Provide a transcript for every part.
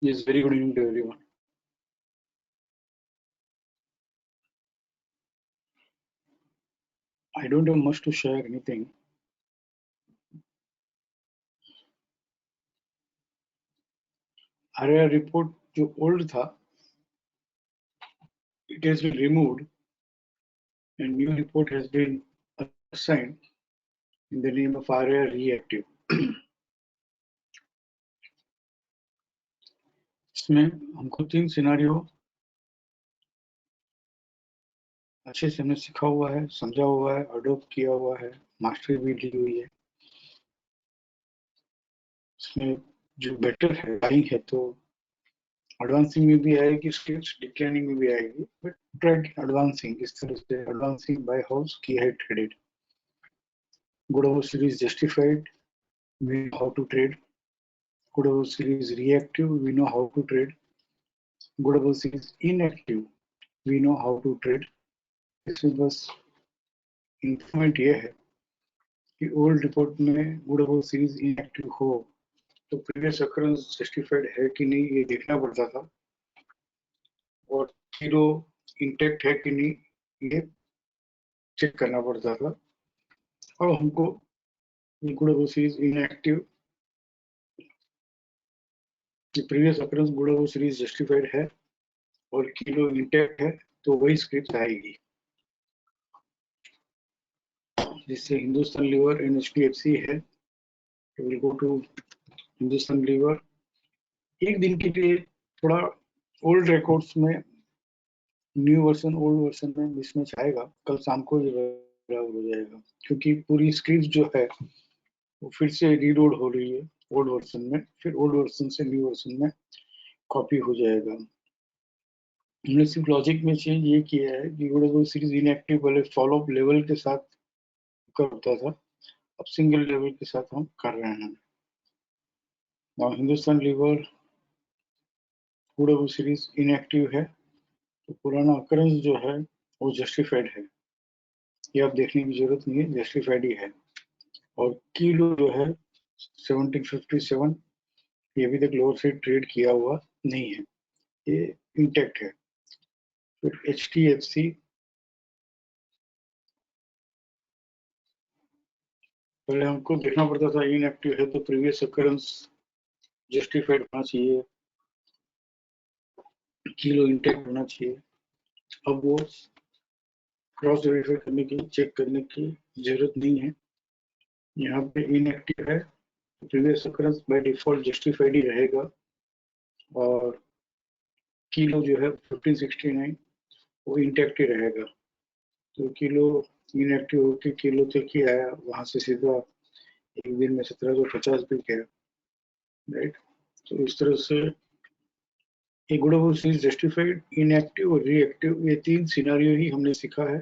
Yes, very good evening to everyone. I don't have much to share anything. RIR report जो old था, it has been removed and new report has been assigned in the name of RIR reactive. इसमें हमको 3 scenario अच्छे से हमने सीखा हुआ है, समझा हुआ है, अडॉप्ट किया हुआ है, मास्टरी भी ली हुई है। इसमें जो बेटर है बाइंग है तो एडवांसिंग में भी आएगी स्क्रिप्ट, डिक्लाइनिंग में भी आएगी, बट ट्राई एडवांसिंग इस तरह से एडवांसिंग बाय हाउस की है traded. Goodable series justified, we know how to trade. Goodable series reactive, we know how to trade. Goodable series inactive, we know how to trade. इसमें बस improvement ये है कि ओल्ड रिपोर्ट में गुडेबल series inactive हो तो प्रीवियस अकरेंस जस्टिफाइड है कि नहीं ये देखना पड़ता था, और जीरो इंटैक्ट है कि नहीं ये चेक करना पड़ता था। और हमको गुडेबल सीरीज इनएक्टिव, प्रीवियस अकरेंस गुडेबल सीरीज जस्टिफाइड है और किलो इंटैक्ट है तो वही स्क्रिप्ट आएगी, जिससे हिंदुस्तान लीवर एंड HDFC है। Will go to Hindustan Lever. एक दिन के लिए थोड़ा ओल्ड रिकॉर्ड्स में न्यू वर्जन ओल्ड वर्जन में मिसमैच आएगा, कल शाम को ये बराबर हो जाएगा, क्योंकि पूरी स्क्रिप्ट जो है वो फिर से रीलोड हो रही है ओल्ड वर्जन में, फिर ओल्ड वर्जन से न्यू वर्जन में कॉपी हो जाएगा। हमने सिर्फ लॉजिक में चेंज ये किया है कि वो सीरीज इनएक्टिव वाले फॉलो अप लेवल के साथ करता था, अब सिंगल लेवल के साथ हम कर रहे हैं। और हिंदुस्तान लीवर गुडेबल सीरीज इनएक्टिव है तो पुराना अकरेंस जो है वो जस्टिफाइड है, ये आप देखने की जरूरत नहीं है, जस्टिफाइड ही है। और किलो जो है 1757 ये अभी तक लोअर से ट्रेड किया हुआ नहीं है, ये इंटैक्ट है। फिर HDFC पहले हमको देखना पड़ता था इनएक्टिव है तो प्रीवियस अकरेंस जस्टिफाइड होना चाहिए, किलो इंटैक्ट होना चाहिए। अब वो क्रॉस वेरीफाई करने की, चेक करने की जरूरत नहीं है। यहाँ पे इनएक्टिव है तो previous occurrence by default justified ही रहेगा, और किलो जो है 1569 वो इंटैक्ट ही रहेगा। तो किलो इनएक्टिव होकर किलो तक ही आया, वहां से सीधा एक दिन में 1750 भी गया, राइट। तो इस तरह से ये गुडेबल सीरीज जस्टिफाइड, इनएक्टिव और रिएक्टिव, ये 3 सिनारियो ही हमने सीखा है,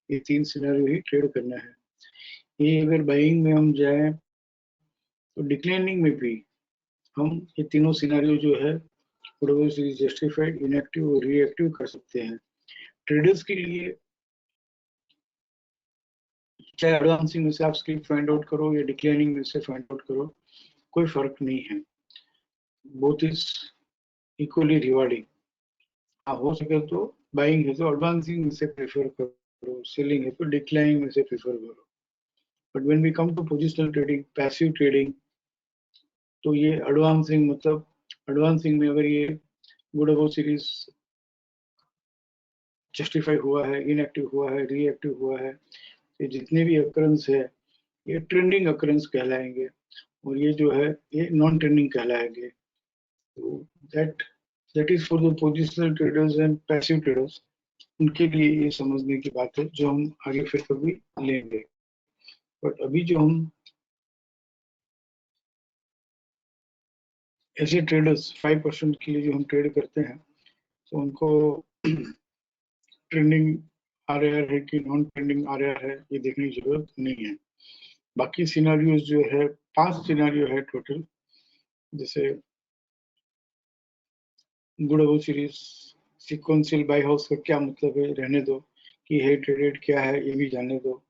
ये 3 सिनारियो ही ट्रेड करना है। ये अगर बाइंग में हम जाए तो डिक्लाइनिंग में भी हम ये तीनों सिनारियो जो है गुडेबल सीरीज जस्टिफाइड, इनएक्टिव और रिएक्टिव कर सकते हैं। ट्रेडर्स के लिए चाहे एडवांसिंग में से आप स्क्रिप्ट फाइंड आउट करो या डिक्लाइनिंग में से फाइंड आउट करो, कोई फर्क नहीं है, बोथ इज इक्वली रिवार्डिंग। हो सके तो बाइंग है तो एडवांसिंग में से प्रेफर करो, सेलिंग है तो डिक्लाइनिंग में से प्रेफर करो। But when we come to positional trading, passive trading, तो ये एडवांसिंग मतलब एडवांसिंग में अगर ये गुडेबल सीरीज जस्टिफाई हुआ है, इनएक्टिव हुआ है, रीएक्टिव हुआ है, ये जितने भी अकरेंस है ये ट्रेंडिंग अकरेंस कहलाएंगे, और ये जो है ये नॉन ट्रेंडिंग कहलाएंगे। तो that is for the positional traders and passive traders, उनके लिए ये समझने की बात है जो हम आगे फिर कभी लेंगे। बट अभी जो हम ऐसे ट्रेडर्स 5% के लिए जो हम ट्रेड करते हैं तो उनको ट्रेंडिंग RIR है कि नॉन ट्रेंडिंग RIR है ये देखने की जरूरत नहीं है। बाकी सिनारियोज जो है 5 सिनारियो है टोटल, जैसे गुडेबल सीरीज सिक्वेंशियल बाय हाउस का क्या मतलब है रहने दो, कि है ट्रेडेड क्या है ये भी जानने दो,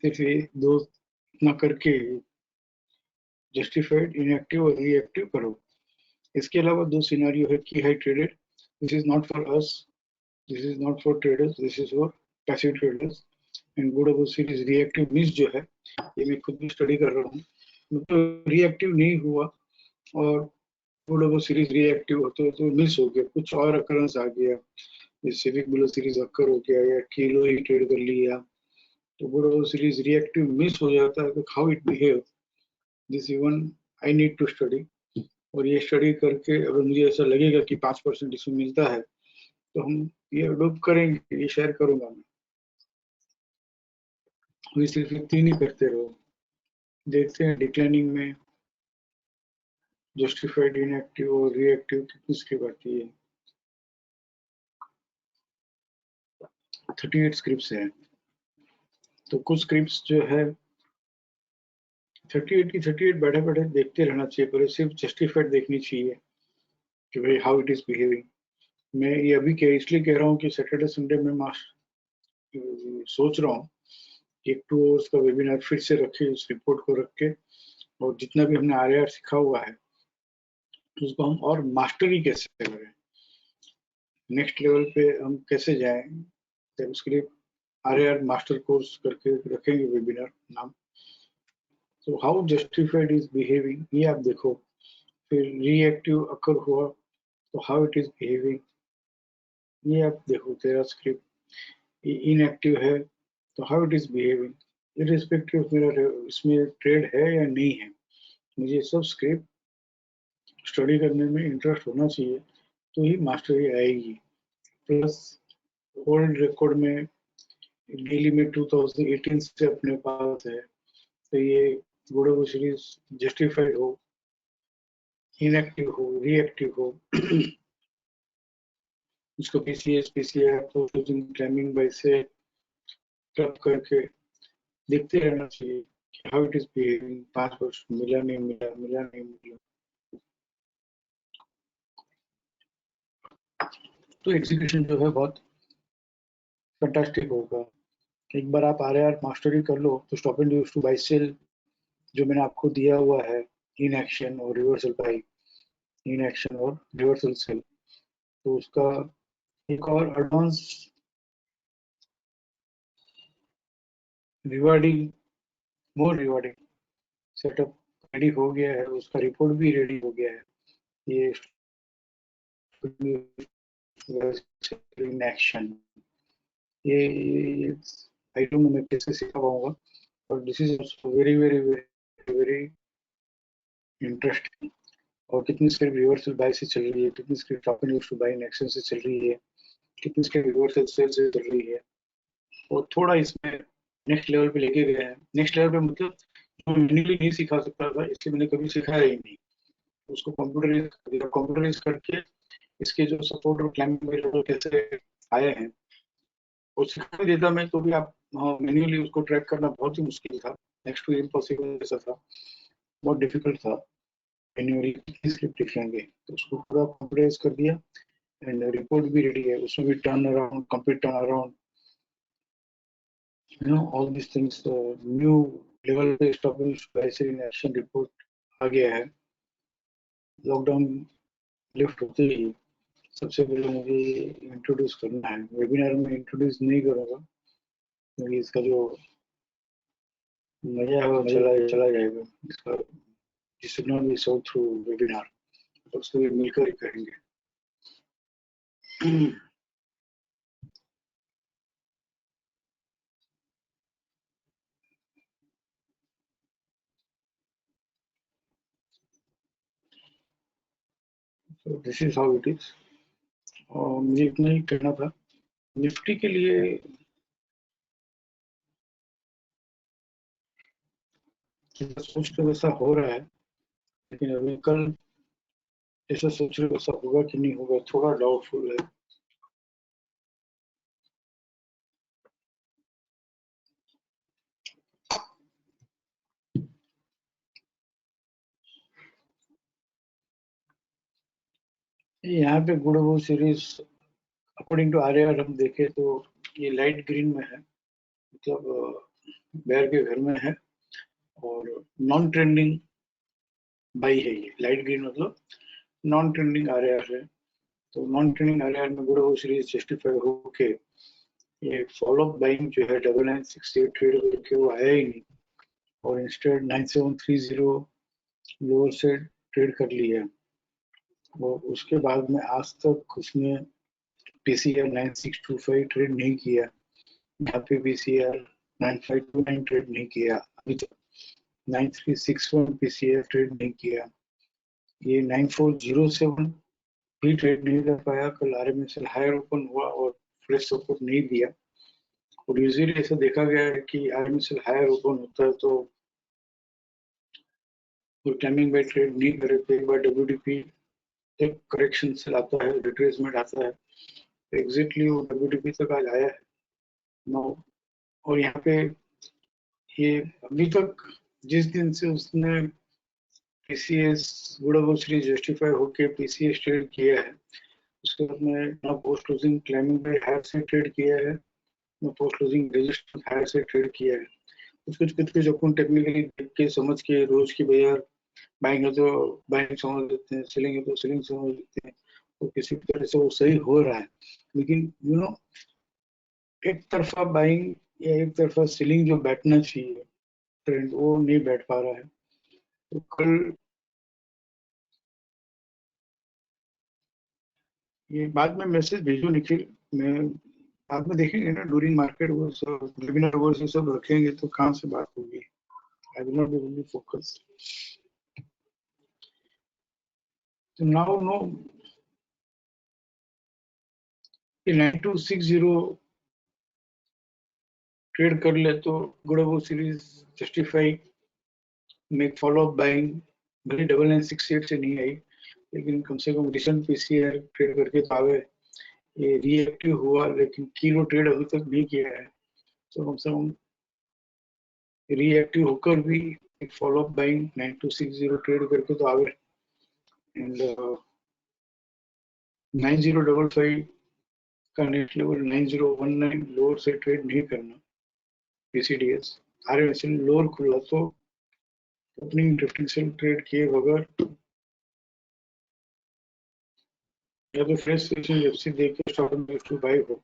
सिर्फ ये दो इतना करके जस्टिफाइड, इनएक्टिव और रिएक्टिव करो। इसके अलावा दो सिनेरियो है की high traded, this is not for us, this is not for traders, this is for passive traders. And good अबो सीरीज रिएक्टिव मिस जो है, ये मैं खुद भी स्टडी कर रहा हूँ, मतलब रिएक्टिव नहीं हुआ और गुड अबो सीरीज रिएक्टिव होते तो मिस हो गया, कुछ और अकरेंस आ गया, सिविक बिलो सीरीज अक्कर हो गया या किलो ही ट्रेड कर लिया, तो गुड अबो सीरीज रिएक्टिव मिस हो जाता है, तो how it behave, this even I need to study. और ये स्टडी करके अगर मुझे ऐसा लगेगा कि 5% इसमें मिलता है तो हम ये अडोप्ट करेंगे, ये शेयर करूंगा मैं। अभी सिर्फ तीन ही करते रहो, देखते हैं डिक्लाइनिंग में जस्टिफाइड, इनएक्टिव और रिएक्टिव कितनी स्क्रिप्ट आती है। 38 स्क्रिप्ट्स हैं, तो कुछ स्क्रिप्ट्स जो है 38 की 38 बैठे बैठे देखते रहना चाहिए, पर सिर्फ जस्टिफाइड देखनी चाहिए कि भाई हाउ इट इज बिहेविंग। मैं ये अभी इसलिए कह रहा हूँ कि सैटरडे संडे में सोच रहा हूँ कि 2 आवर्स का वेबिनार फिर से रखे, उस रिपोर्ट को रख के, और जितना भी हमने आर सीखा हुआ है उसको हम और मास्टरी कैसे करें, नेक्स्ट लेवल पे हम कैसे जाएं, तो उसके लिए आर मास्टर कोर्स करके रखेंगे वेबिनार नाम। तो हाउ जस्टिफाइड इज बिहेविंग ये आप देखो, फिर रिएक्टिव अकर हुआ तो हाउ इट इज बिहेविंग ये आप देखो, तेरा स्क्रिप्ट इनएक्टिव है तो how it is behaving, irrespective मेरा इसमें ट्रेड है या नहीं है, मुझे सब स्क्रिप्ट स्टडी करने में इंटरेस्ट होना चाहिए, तो ही मास्टरी आएगी। प्लस ओल्ड रिकॉर्ड में डेली में 2018 से अपने पास है, तो ये गुड सीरीज जस्टिफाइड हो, इनएक्टिव हो, रिएक्टिव हो, उसको पीसीएस पीसीआई तो क्लाइंबिंग बाय से क्लब करके देखते रहना चाहिए हाउ इट इज बिहेविंग, 5 वर्ष मिला नहीं मिला, मिला नहीं मिला, तो एग्जीक्यूशन जो है बहुत फैंटास्टिक होगा। एक बार आप आर मास्टरी कर लो तो stop and use to buy sell जो मैंने आपको दिया हुआ है, इन एक्शन और रिवर्सल बाय, इन एक्शन और रिवर्सल सेल, तो उसका एक और advance rewarding, more rewarding setup ready हो गया है, उसका रिपोर्ट भी रेडी हो गया है, ये इन एक्शन, ये आई डोंट नो मैं कैसे सिखा पाऊंगा, और this is very very very very interesting. और कितनी स्क्रिप्ट रिवर्सल बाय से चल रही है, कितनी script open use to buy in action से चल रही है, कितनी स्क्रिप्ट रिवर्सल सेल से चल रही है, और थोड़ा इसमें नेक्स्ट लेवल पे लेके गए हैं। नेक्स्ट लेवल पे मतलब जो मैन्युअली नहीं सिखा सकता था इसलिए मैंने कभी सिखाया ही नहीं, उसको कंप्यूटराइज कर दिया, कंप्यूटराइज करके इसके जो सपोर्ट और क्लाइंबिंग कैसे आए हैं वो सिखा देता मैं, तो भी आप मैन्युअली उसको ट्रैक करना बहुत ही मुश्किल था, नेक्स्ट टू इम्पॉसिबल जैसा था, बहुत डिफिकल्ट था मैन्युअली कितनी स्क्रिप्ट लिखेंगे, तो उसको पूरा कंप्यूटराइज कर दिया एंड रिपोर्ट भी रेडी है, उसमें भी turn around, complete turn around, all this things, new level पे स्टॉप ऐसे इन एक्शन रिपोर्ट आ गया है। लॉकडाउन लिफ्ट होते ही सबसे पहले मुझे इंट्रोड्यूस करना है, वेबिनार में इंट्रोड्यूस नहीं करूंगा क्योंकि इसका जो मजा है वो चला जाएगा, इसका जिस भी सो थ्रू वेबिनार, तो उसको भी मिलकर ही करेंगे। So this is how it is। और मुझे इतना ही कहना था निफ्टी के लिए, सोच तो वैसा हो रहा है लेकिन अभी कल ऐसा सोच रहे वैसा होगा कि नहीं होगा, थोड़ा डाउटफुल है। यहाँ पे गुडवो सीरीज अकॉर्डिंग टू आर हम देखें तो ये लाइट ग्रीन में है, मतलब बेयर के घर में है, और नॉन ट्रेंडिंग बाई है, ये लाइट ग्रीन मतलब नॉन ट्रेंडिंग RR है, तो नॉन ट्रेंडिंग RR में गुड वो सीरीज जस्टिफाई होके ये फॉलोअप बाइंग जो है 9968 ट्रेड करके वो आया ही नहीं, और इंस्टेड 9730 लोअर से ट्रेड कर लिया। और उसके बाद में आज तक उसने PCR 9625 ट्रेड नहीं किया, यहाँ पे PCR 9529 ट्रेड नहीं किया, अभी तक 9361 PCR ट्रेड नहीं किया, ये 9407 भी ट्रेड नहीं कर पाया। कल RMSL हायर ओपन हुआ और फ्रेश सपोर्ट नहीं दिया, और यूजुअली ऐसा देखा गया है कि RMSL हायर ओपन होता है तो टाइमिंग बाय ट्रेड नहीं करे तो एक बार WDP एक करेक्शन से आता है, रिट्रेसमेंट आता है, एग्जैक्टली वो WDP तक आज आया है नो। और यहाँ पे ये अभी तक जिस दिन से उसने PCS गुड़ाबो सीरीज जस्टिफाई होके PCS ट्रेड किया है, उसके बाद में ना post closing climbing buy higher से ट्रेड किया है, ना पोस्ट क्लोजिंग रेजिस्टेंस हायर से ट्रेड किया है। कुछ अपन टेक्निकली देख के समझ के रोज की बाजार बाइंग है तो बाइंग समझ लेते हैं, सेलिंग है तो सेलिंग समझ लेते हैं, तो किसी भी तरह से वो सही हो रहा है। लेकिन एक तरफा बाइंग या एक तरफा सेलिंग जो बैठना चाहिए ट्रेंड, वो नहीं बैठ पा रहा है। तो कल ये बाद में मैसेज भेजो निखिल, मैं बाद में देखेंगे ना ड्यूरिंग मार्केट वो सब वेबिनार वो सब रखेंगे तो कहाँ से बात होगी। I will not be only focus. तो नाउ नो 9260 ट्रेड कर ले तो गुड़ाबो series justify make follow up buying, भले 9968 से नहीं आई लेकिन कम से कम रिसेंट PCR ट्रेड करके तो आवे। ये रिएक्टिव हुआ लेकिन किलो ट्रेड अभी तक नहीं किया है, तो कम से कम रिएक्टिव होकर भी एक फॉलोअप बाइंग 9260 ट्रेड करके तो आवे। एंड 9055 का नेक्स्ट लेवल 9019 लोअर से ट्रेड नहीं करना। PCDS RMSL लोअर खुला तो ओपनिंग डिफरेंशियल ट्रेड किए बगैर या तो फ्रेश FC देख के स्टॉप एंड टू बाय हो।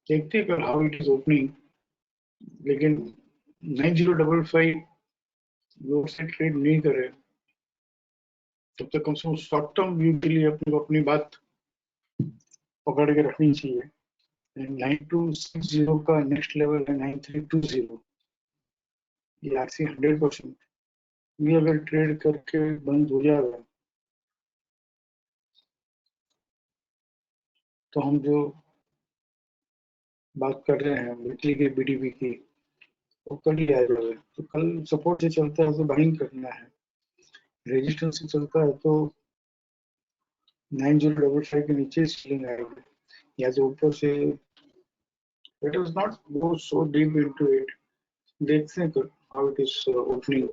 देखते हैं कल हाउ इट इज ओपनिंग, लेकिन 9055 लोअर से ट्रेड नहीं करे तब तक कम से कम शॉर्ट टर्म व्यू के लिए अपने को अपनी बात पकड़ के रखनी चाहिए। 9260 का नेक्स्ट लेवल है 9320, ये RC 100% ये अगर ट्रेड करके बंद हो जाएगा तो हम जो बात कर रहे हैं वीकली के BDB की वो कल ही आ जाएगा। तो कल सपोर्ट से चलता है तो बाइंग करना है, रेजिस्टेंस से चलता है तो 9055 के नीचे सेलिंग आएगी, या जो ऊपर से let us not go so deep into it, देखते हैं कल how it is opening।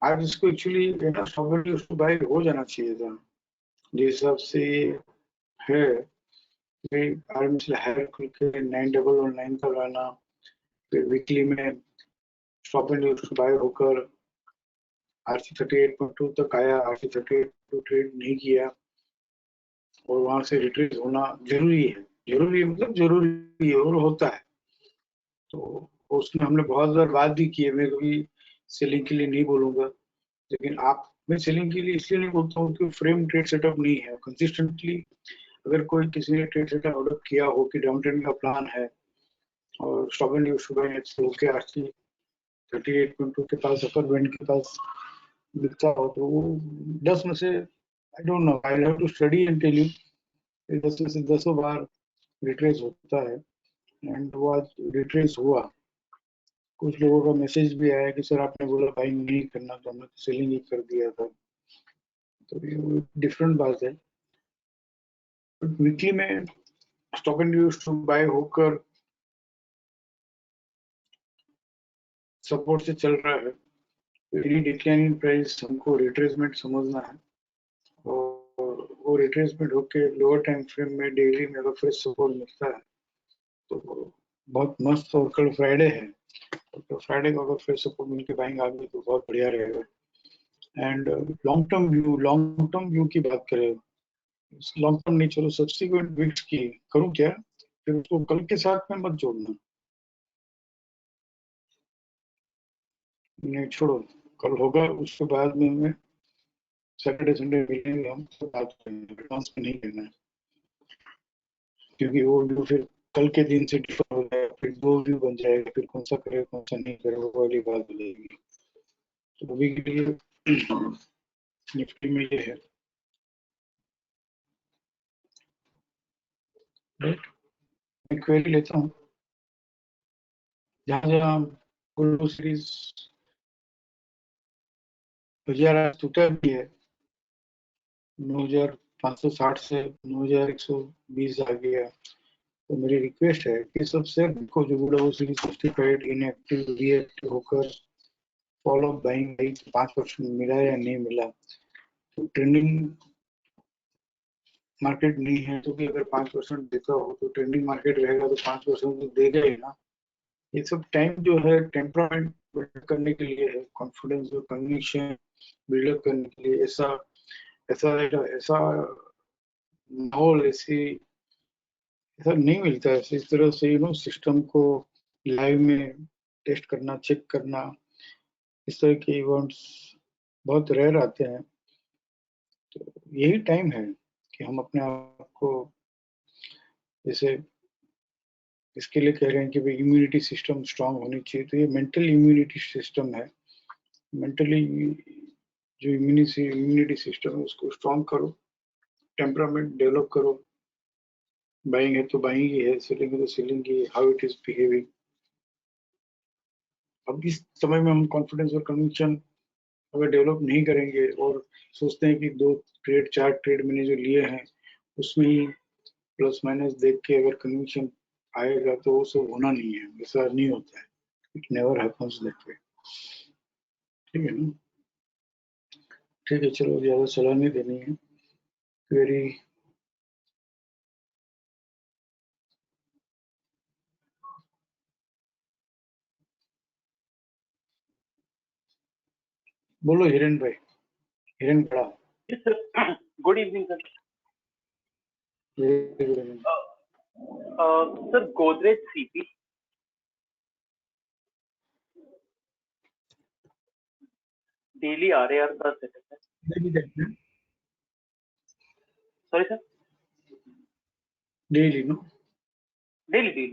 आज इसको एक्चुअली स्टॉक उसको बाय हो जाना चाहिए था जिस हिसाब से है। RMSL हायर खुल के 9119 तक आना, फिर वीकली में स्टॉप एंड उसको बाय होकर RC 38.2 तक आया, RC 38 ट्रेड नहीं किया और वहां से रिट्रेस होना जरूरी है, जरूरी मतलब जरूरी है और होता है। तो उसमें हमने बहुत बार बात भी की है, मैं कभी सेलिंग के लिए नहीं बोलूंगा, लेकिन आप मैं सेलिंग के लिए इसलिए नहीं बोलता हूँ कि फ्रेम ट्रेड सेटअप नहीं है कंसिस्टेंटली। अगर कोई किसी ने ट्रेड सेटअप डेवलप किया हो कि डाउन ट्रेंड का प्लान है और स्टॉप एंड सुबह होके RC 38.2 के पास अपर बैंड के पास दिखता हो तो वो 10 में से I don't know, I have to study and tell you, 10 में से 10 बार रिट्रेस होता है। एंड वो आज रिट्रेस हुआ। कुछ लोगों का मैसेज भी आया कि सर आपने बोला बाइंग नहीं करना तो हमने सेलिंग ही कर दिया था, तो ये डिफरेंट बात है। वीकली में stock and use to buy होकर सपोर्ट से चल रहा है, एनी डिक्लाइन इन प्राइस हमको रिट्रेसमेंट समझना है, और वो रिट्रेसमेंट होके लोअर टाइम फ्रेम में डेली में अगर फ्रेश सपोर्ट मिलता है तो बहुत मस्त। और कल फ्राइडे है तो फ्राइडे को अगर फिर सपोर्ट मिल के बाइंग आ गई तो बहुत बढ़िया रहेगा। एंड लॉन्ग टर्म व्यू की बात करें, लॉन्ग टर्म नहीं, चलो सब्सिक्वेंट वीक्स की करूं क्या, फिर उसको कल के साथ में मत जोड़ना, नहीं छोड़ो, कल होगा उसके बाद में हमें सैटरडे संडे मिलेंगे, हम तो बात करेंगे, एडवांस में नहीं करना है, क्योंकि वो व्यू फिर कल के दिन से डिफर हो जाएगा, फिर दो व्यू बन जाएगा, फिर कौन सा करे कौन सा नहीं करे वो वाली बात हो जाएगी। तो अभी के लिए निफ्टी में ये है, राइट। मैं क्वेरी लेता हूँ, जहाँ जहाँ ग्लो सीरीज बाजार आज टूटा भी है, 9560 से 9120 आ गया। तो मेरी रिक्वेस्ट है कि सबसे को जो ग्लो सीरीज 65 इनएक्टिव रीएक्टिव होकर फॉलो बाइंग 5% मिला या नहीं मिला, तो ट्रेंडिंग मार्केट नहीं है तो भी अगर 5% देता हो तो ट्रेंडिंग मार्केट रहेगा तो 5% तो देगा ही ना। ये सब टाइम जो है टेम्परामेंट बिल्ड करने के लिए है, कॉन्फिडेंस और कन्विक्शन बिल्डअप करने के लिए। ऐसा ऐसा ऐसा माहौल ऐसा नहीं मिलता है, इस तरह से सिस्टम को लाइव में टेस्ट करना, चेक करना, इस तरह के इवेंट्स बहुत रेयर आते हैं। तो यही टाइम है कि हम अपने आप को, जैसे इसके लिए कह रहे हैं कि भाई इम्यूनिटी सिस्टम स्ट्रांग होनी चाहिए, तो ये मेंटल इम्यूनिटी सिस्टम है। मेंटली जो इम्यूनिटी सिस्टम है उसको स्ट्रांग करो, टेम्परामेंट डेवलप करो। बाइंग है तो बाइंग ही है, सेलिंग है तो selling he, how it is behaving. अब इस समय में हम कॉन्फिडेंस और कन्विक्शन अगर डेवलप नहीं करेंगे और सोचते हैं कि 2 ट्रेड 4 ट्रेड मैंने जो लिए हैं उसमें ही प्लस माइनस देख के अगर कन्विक्शन आएगा, तो वो सब होना नहीं है, ऐसा नहीं होता है। It never happens that way. ठीक है ना, ठीक है, चलो ज्यादा सलाह नहीं देनी है। क्वेरी बोलो हिरेन भाई, हिरेन बड़ा। Yes, sir. Good evening, sir. Very good evening. Sir, Godrej CP, daily RAR का setup है. Sorry, sir. Daily no, Daily.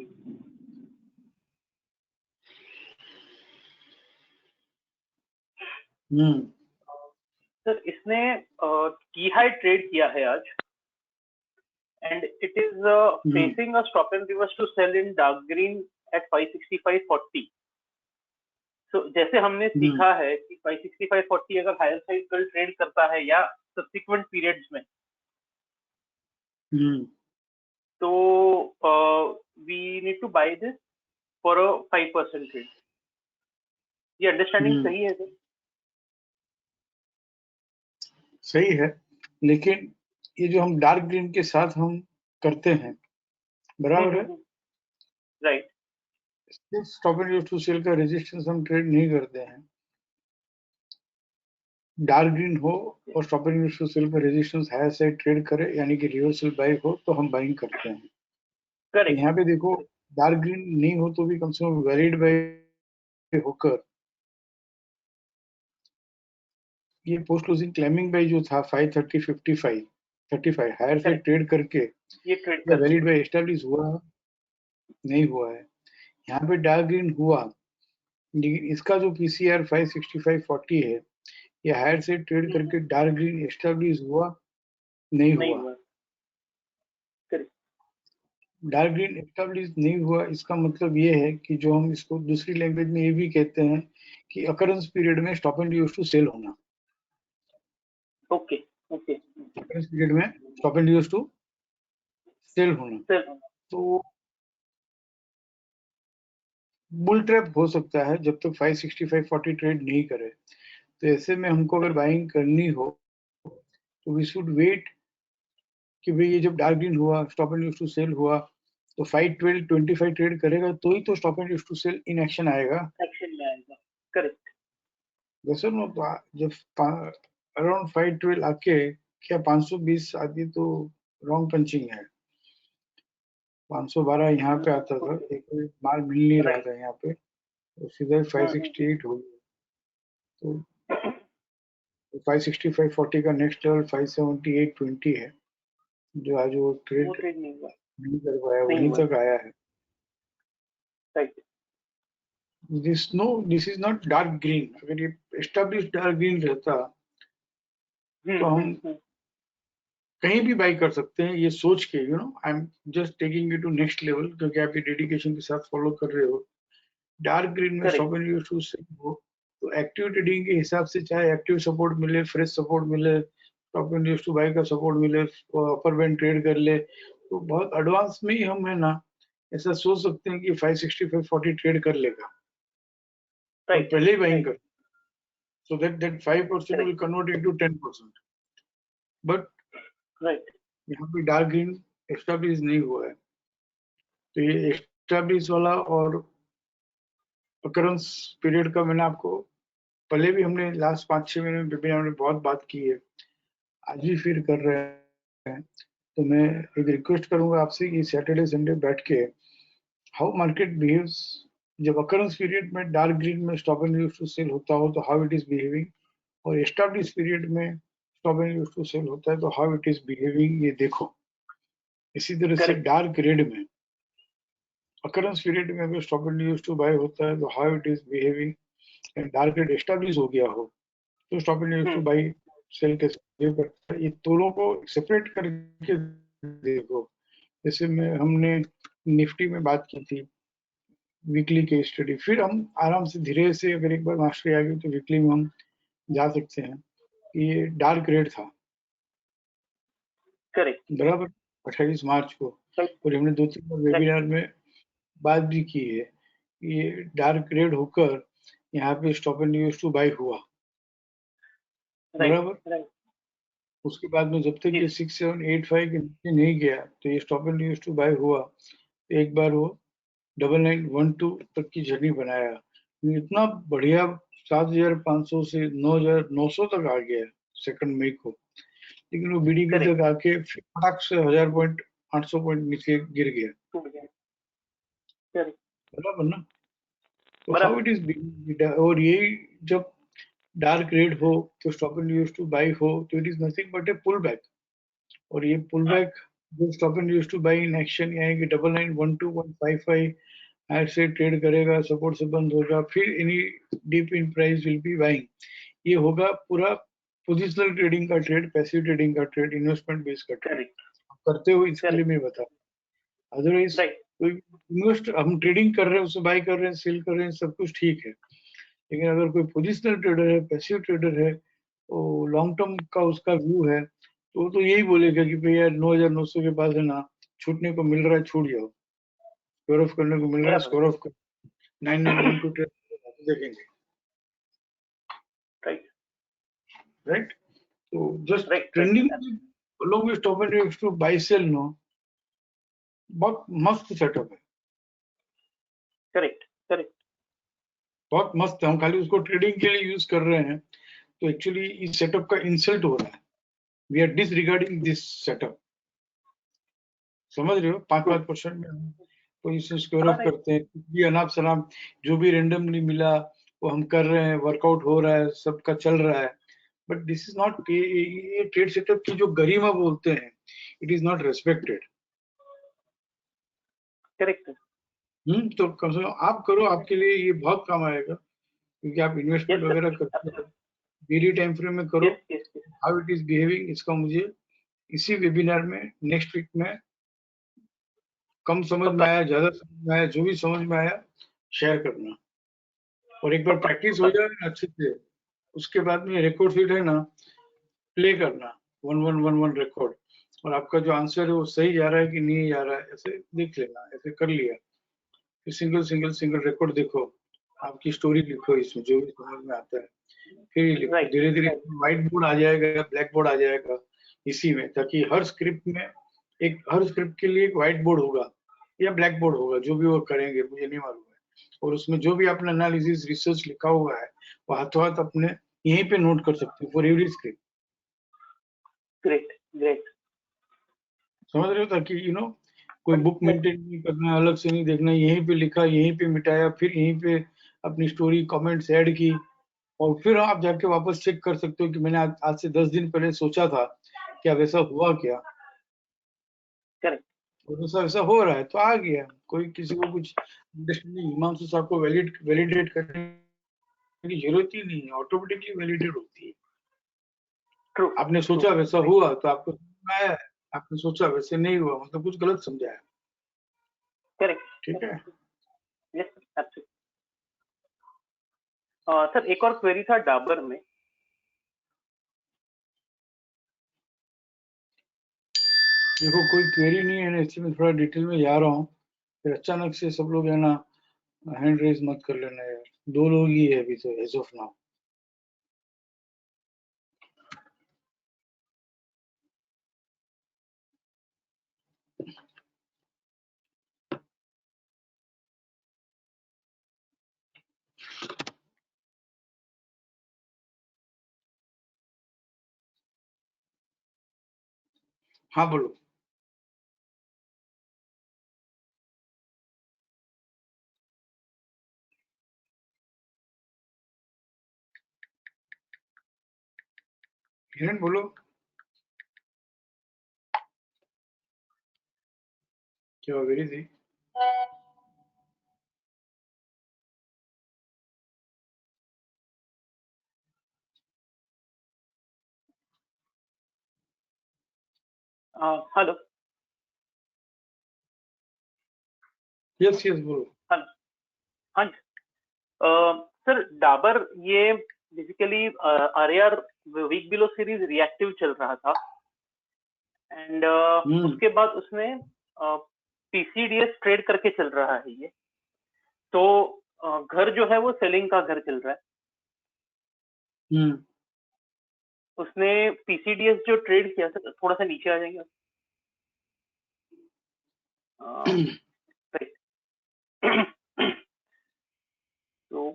Sir, इसने की हाई ट्रेड किया है आज, and it is facing a stop and reverse to sell in dark green at 565.40. So जैसे हमने सीखा है कि 565.40 अगर हायर साइड कल ट्रेड करता है या सब्सिक्वेंट पीरियड्स में, तो we need to buy this for a 5% trade. ये अंडरस्टैंडिंग सही है सर? सही है, लेकिन ये जो हम डार्क ग्रीन के साथ हम करते हैं, बराबर है, right. Stop and use to sell का रेजिस्टेंस हम ट्रेड नहीं करते हैं। डार्क ग्रीन हो और stop and use to sell का रेजिस्टेंस हायर साइड ट्रेड करे, यानी कि रिवर्सल बाय हो, तो हम बाइंग करते हैं। करेक्ट। यहाँ पे देखो, डार्क ग्रीन नहीं हो तो भी कम से कम वैलिड बाय होकर ये पोस्ट क्लोजिंग क्लेमिंग बाय जो था 530 35 हायर साइड ट्रेड करके ये ट्रेड या वैलिड बाय एस्टैब्लिश हुआ नहीं हुआ है। यहाँ पे डार्क ग्रीन हुआ, लेकिन इसका जो पीसीआर 565.40 है, ये हायर से ट्रेड करके डार्क ग्रीन एस्टैब्लिश हुआ नहीं हुआ। डार्क ग्रीन एस्टैब्लिश नहीं हुआ, इसका मतलब ये है कि जो हम इसको दूसरी लैंग्वेज में ये भी कहते हैं कि अकरेंस पीरियड में stop and use to sell होना। Okay okay. अकरेंस पीरियड में stop and use to sell होना, तो बुल ट्रैप हो सकता है जब तक 565.40 ट्रेड नहीं करे। तो ऐसे में हमको अगर बाइंग करनी हो तो वी शुड वेट कि भाई ये जब डार्क ग्रीन हुआ, stop and use to sell हुआ, तो 5-12 25 ट्रेड करेगा तो ही तो stop and use to sell in action आएगा। एक्शन में आएगा, करेक्ट। वैसे नो, जब अराउंड 5-12 आके क्या 520 आती तो रॉन्ग पंचिंग है। 512 यहाँ पे आता था, एक माल मिल नहीं रहा था यहाँ पे, तो सीधा 568 हो गया। तो 565.40 का नेक्स्ट लेवल 578.20 है, जो आज वो ट्रेड नहीं हुआ, नहीं कर पाया, वहीं तक आया है। Right. This is not dark green. अगर ये एस्टेब्लिश डार्क ग्रीन रहता तो हम कहीं भी बाई कर सकते हैं, ये सोच के, you know, I am just taking it to next level, क्योंकि आप ये डेडिकेशन के साथ फॉलो कर रहे हो। डार्क ग्रीन में stop and use to sell हो तो एक्टिव ट्रेडिंग के हिसाब से, चाहे एक्टिव सपोर्ट मिले, फ्रेश सपोर्ट मिले, stop and use to buy का सपोर्ट मिले, अपर बैंड ट्रेड कर ले, तो बहुत एडवांस में ही हम है ना ऐसा सोच सकते हैं कि 565.40 ट्रेड कर लेगा, तो पहले ही बाइंग कर, so that 5% will convert into 10%. But यहाँ पे डार्क ग्रीन एस्टेब्लिश नहीं हुआ है, तो ये एस्टेब्लिश वाला और अकरेंस पीरियड का मैंने आपको पहले भी, हमने लास्ट 5-6 महीने में वेबिनार में बहुत बात की है, आज भी फिर कर रहे हैं। तो मैं एक रिक्वेस्ट करूंगा आपसे कि सैटरडे संडे बैठ के हाउ मार्केट बिहेव्स, जब अकरेंस पीरियड में डार्क ग्रीन में stop and use to sell होता हो तो हाउ इट इज बिहेविंग, और एस्टेब्लिश पीरियड में stop and use to sell होता है तो हाउ इट इज बिहेविंग, ये देखो। इसी तरह से डार्क रेड में अकरेंस पीरियड में अगर stop and use to buy होता है तो how it is behaving, and dark red establish हो गया हो तो stop and use to buy sell कैसे बिहेव करता है, ये दोनों को सेपरेट करके देखो। जैसे में हमने निफ्टी में बात की थी वीकली के स्टडी, फिर हम आराम से धीरे से, अगर एक बार मास्टरी आ गई तो वीकली में हम जा सकते हैं। ये डार्क रेड था, करेक्ट, बराबर 28 मार्च को, और हमने 2-3 बार वेबिनार में बात भी की है, ये डार्क रेड होकर यहाँ पे stop and use to buy हुआ, बराबर। उसके बाद में जब तक ये 6785 के नीचे नहीं गया तो ये stop and use to buy हुआ, तो एक बार वो 9912 तक की जर्नी बनाया, इतना बढ़िया 7500 से 9900 तक आ गया 2 मई को, लेकिन वो बीडीपी तक आके फिर फटाक से 1000 पॉइंट 800 पॉइंट नीचे गिर गया, बराबर ना। तो हाउ इट इज, और यही जब डार्क रेड हो तो stop and use to buy हो तो it is nothing but a pull back, और ये पुल बैक जो stop and use to buy in action यानी कि 9912.55 हायर से ट्रेड करेगा, सपोर्ट से बंद होगा, फिर any deep in price will be buying, ये होगा पूरा पोजिशनल ट्रेडिंग का ट्रेड, पैसिव ट्रेडिंग का ट्रेड, इन्वेस्टमेंट बेस का ट्रेड करते हो, इसके लिए मैं बता, अदरवाइज इन्वेस्ट हम ट्रेडिंग कर रहे हैं, उससे बाई कर रहे हैं, सेल कर रहे हैं, सब कुछ ठीक है, लेकिन अगर कोई पोजिशनल ट्रेडर है, पैसिव ट्रेडर है, तो लॉन्ग टर्म का उसका व्यू है, तो यही बोलेगा कि भैया 9900 के पास है ना, छूटने को मिल रहा है, छूट जाओ, स्क्वायर ऑफ करने को मिल रहा है, स्क्वायर ऑफ कर 9912 ट्रेड देखेंगे, राइट। तो जस्ट ट्रेंडिंग लोग भी stop and use to buy sell no, बहुत मस्त सेटअप है, करेक्ट, बहुत मस्त है, हम खाली उसको ट्रेडिंग के लिए यूज कर रहे हैं, तो एक्चुअली इस सेटअप का इंसल्ट हो रहा है, we are disregarding this setup, समझ रहे हो। 5% में हम पोजीशन स्क्वायर ऑफ करते हैं, भी अनाप शनाप जो भी रेंडमली मिला वो हम कर रहे हैं, वर्कआउट हो रहा है, सबका चल रहा है, बट दिस इज नॉट, ये ट्रेड सेटअप की जो गरिमा बोलते हैं, it is not respected, correct. तो कम से कम आप करो, आपके लिए ये बहुत काम आएगा, क्योंकि आप इन्वेस्टमेंट वगैरह करते हैं, डेली टाइम फ्रेम में करो, हाउ इट इज बिहेविंग, इसका मुझे इसी वेबिनार में नेक्स्ट वीक में कम समझ में आया, ज्यादा समझ में आया, जो भी समझ में आया शेयर करना, और एक बार प्रैक्टिस हो जाए ना अच्छे से, उसके बाद में रिकॉर्ड शीट है ना, प्ले करना 1111 रिकॉर्ड, और आपका जो आंसर है वो सही जा रहा है कि नहीं जा रहा है, ऐसे देख लेना, ऐसे कर लिया, फिर सिंगल रिकॉर्ड देखो, आपकी स्टोरी लिखो इसमें जो भी समझ में आता है, फिर लिखो, धीरे धीरे व्हाइट बोर्ड आ जाएगा, ब्लैक बोर्ड आ जाएगा इसी में, ताकि हर स्क्रिप्ट के लिए एक व्हाइट बोर्ड होगा, या ब्लैक बोर्ड होगा, जो भी वो करेंगे मुझे नहीं मालूम है। और उसमें जो भी अपना एनालिसिस रिसर्च लिखा हुआ है वो हाथों हाथ अपने यहीं पे नोट कर सकते हो for every script. Great great. समझ रहे हो, ताकि कोई बुक मेंटेन नहीं करना, अलग से नहीं देखना, यहीं पे लिखा यहीं पे मिटाया, फिर यहीं पे अपनी स्टोरी कमेंट्स ऐड की, और फिर आप जाके वापस चेक कर सकते हो कि मैंने आज से 10 दिन पहले सोचा था, क्या वैसा हुआ क्या, करेक्ट। और वैसा वैसा हो रहा है तो आ गया। कोई किसी को कुछ अंडरस्टैंडिंग हिमांशु साहब को वैलिडेट करने की जरूरत ही नहीं है, ऑटोमेटिकली वैलिडेट होती है। ट्रू। आपने सोचा वैसा हुआ तो आपको समझ में आया, आपने सोचा वैसे नहीं हुआ मतलब कुछ गलत समझा है। करेक्ट। ठीक है। Yes absolutely. सर एक और क्वेरी था डाबर में। देखो कोई क्वेरी नहीं है ना, इसमें थोड़ा डिटेल में जा रहा हूँ, फिर अचानक से सब लोग है ना हैंड रेज मत कर लेना यार, 2 लोग ही है अभी तो एज ऑफ नाउ। हाँ बोलो। हिरण बोलो, क्या वेरी थी। हेलो। यस यस बोलो। हेलो। हाँ जी। सर डाबर ये basically RAR week below series reactive चल रहा था, एंड उसके बाद उसने पीसीडीएस ट्रेड करके चल रहा है ये, तो घर जो है वो सेलिंग का घर चल रहा है। उसने पीसीडीएस जो ट्रेड किया था, थोड़ा सा नीचे आ जाएंगे। तो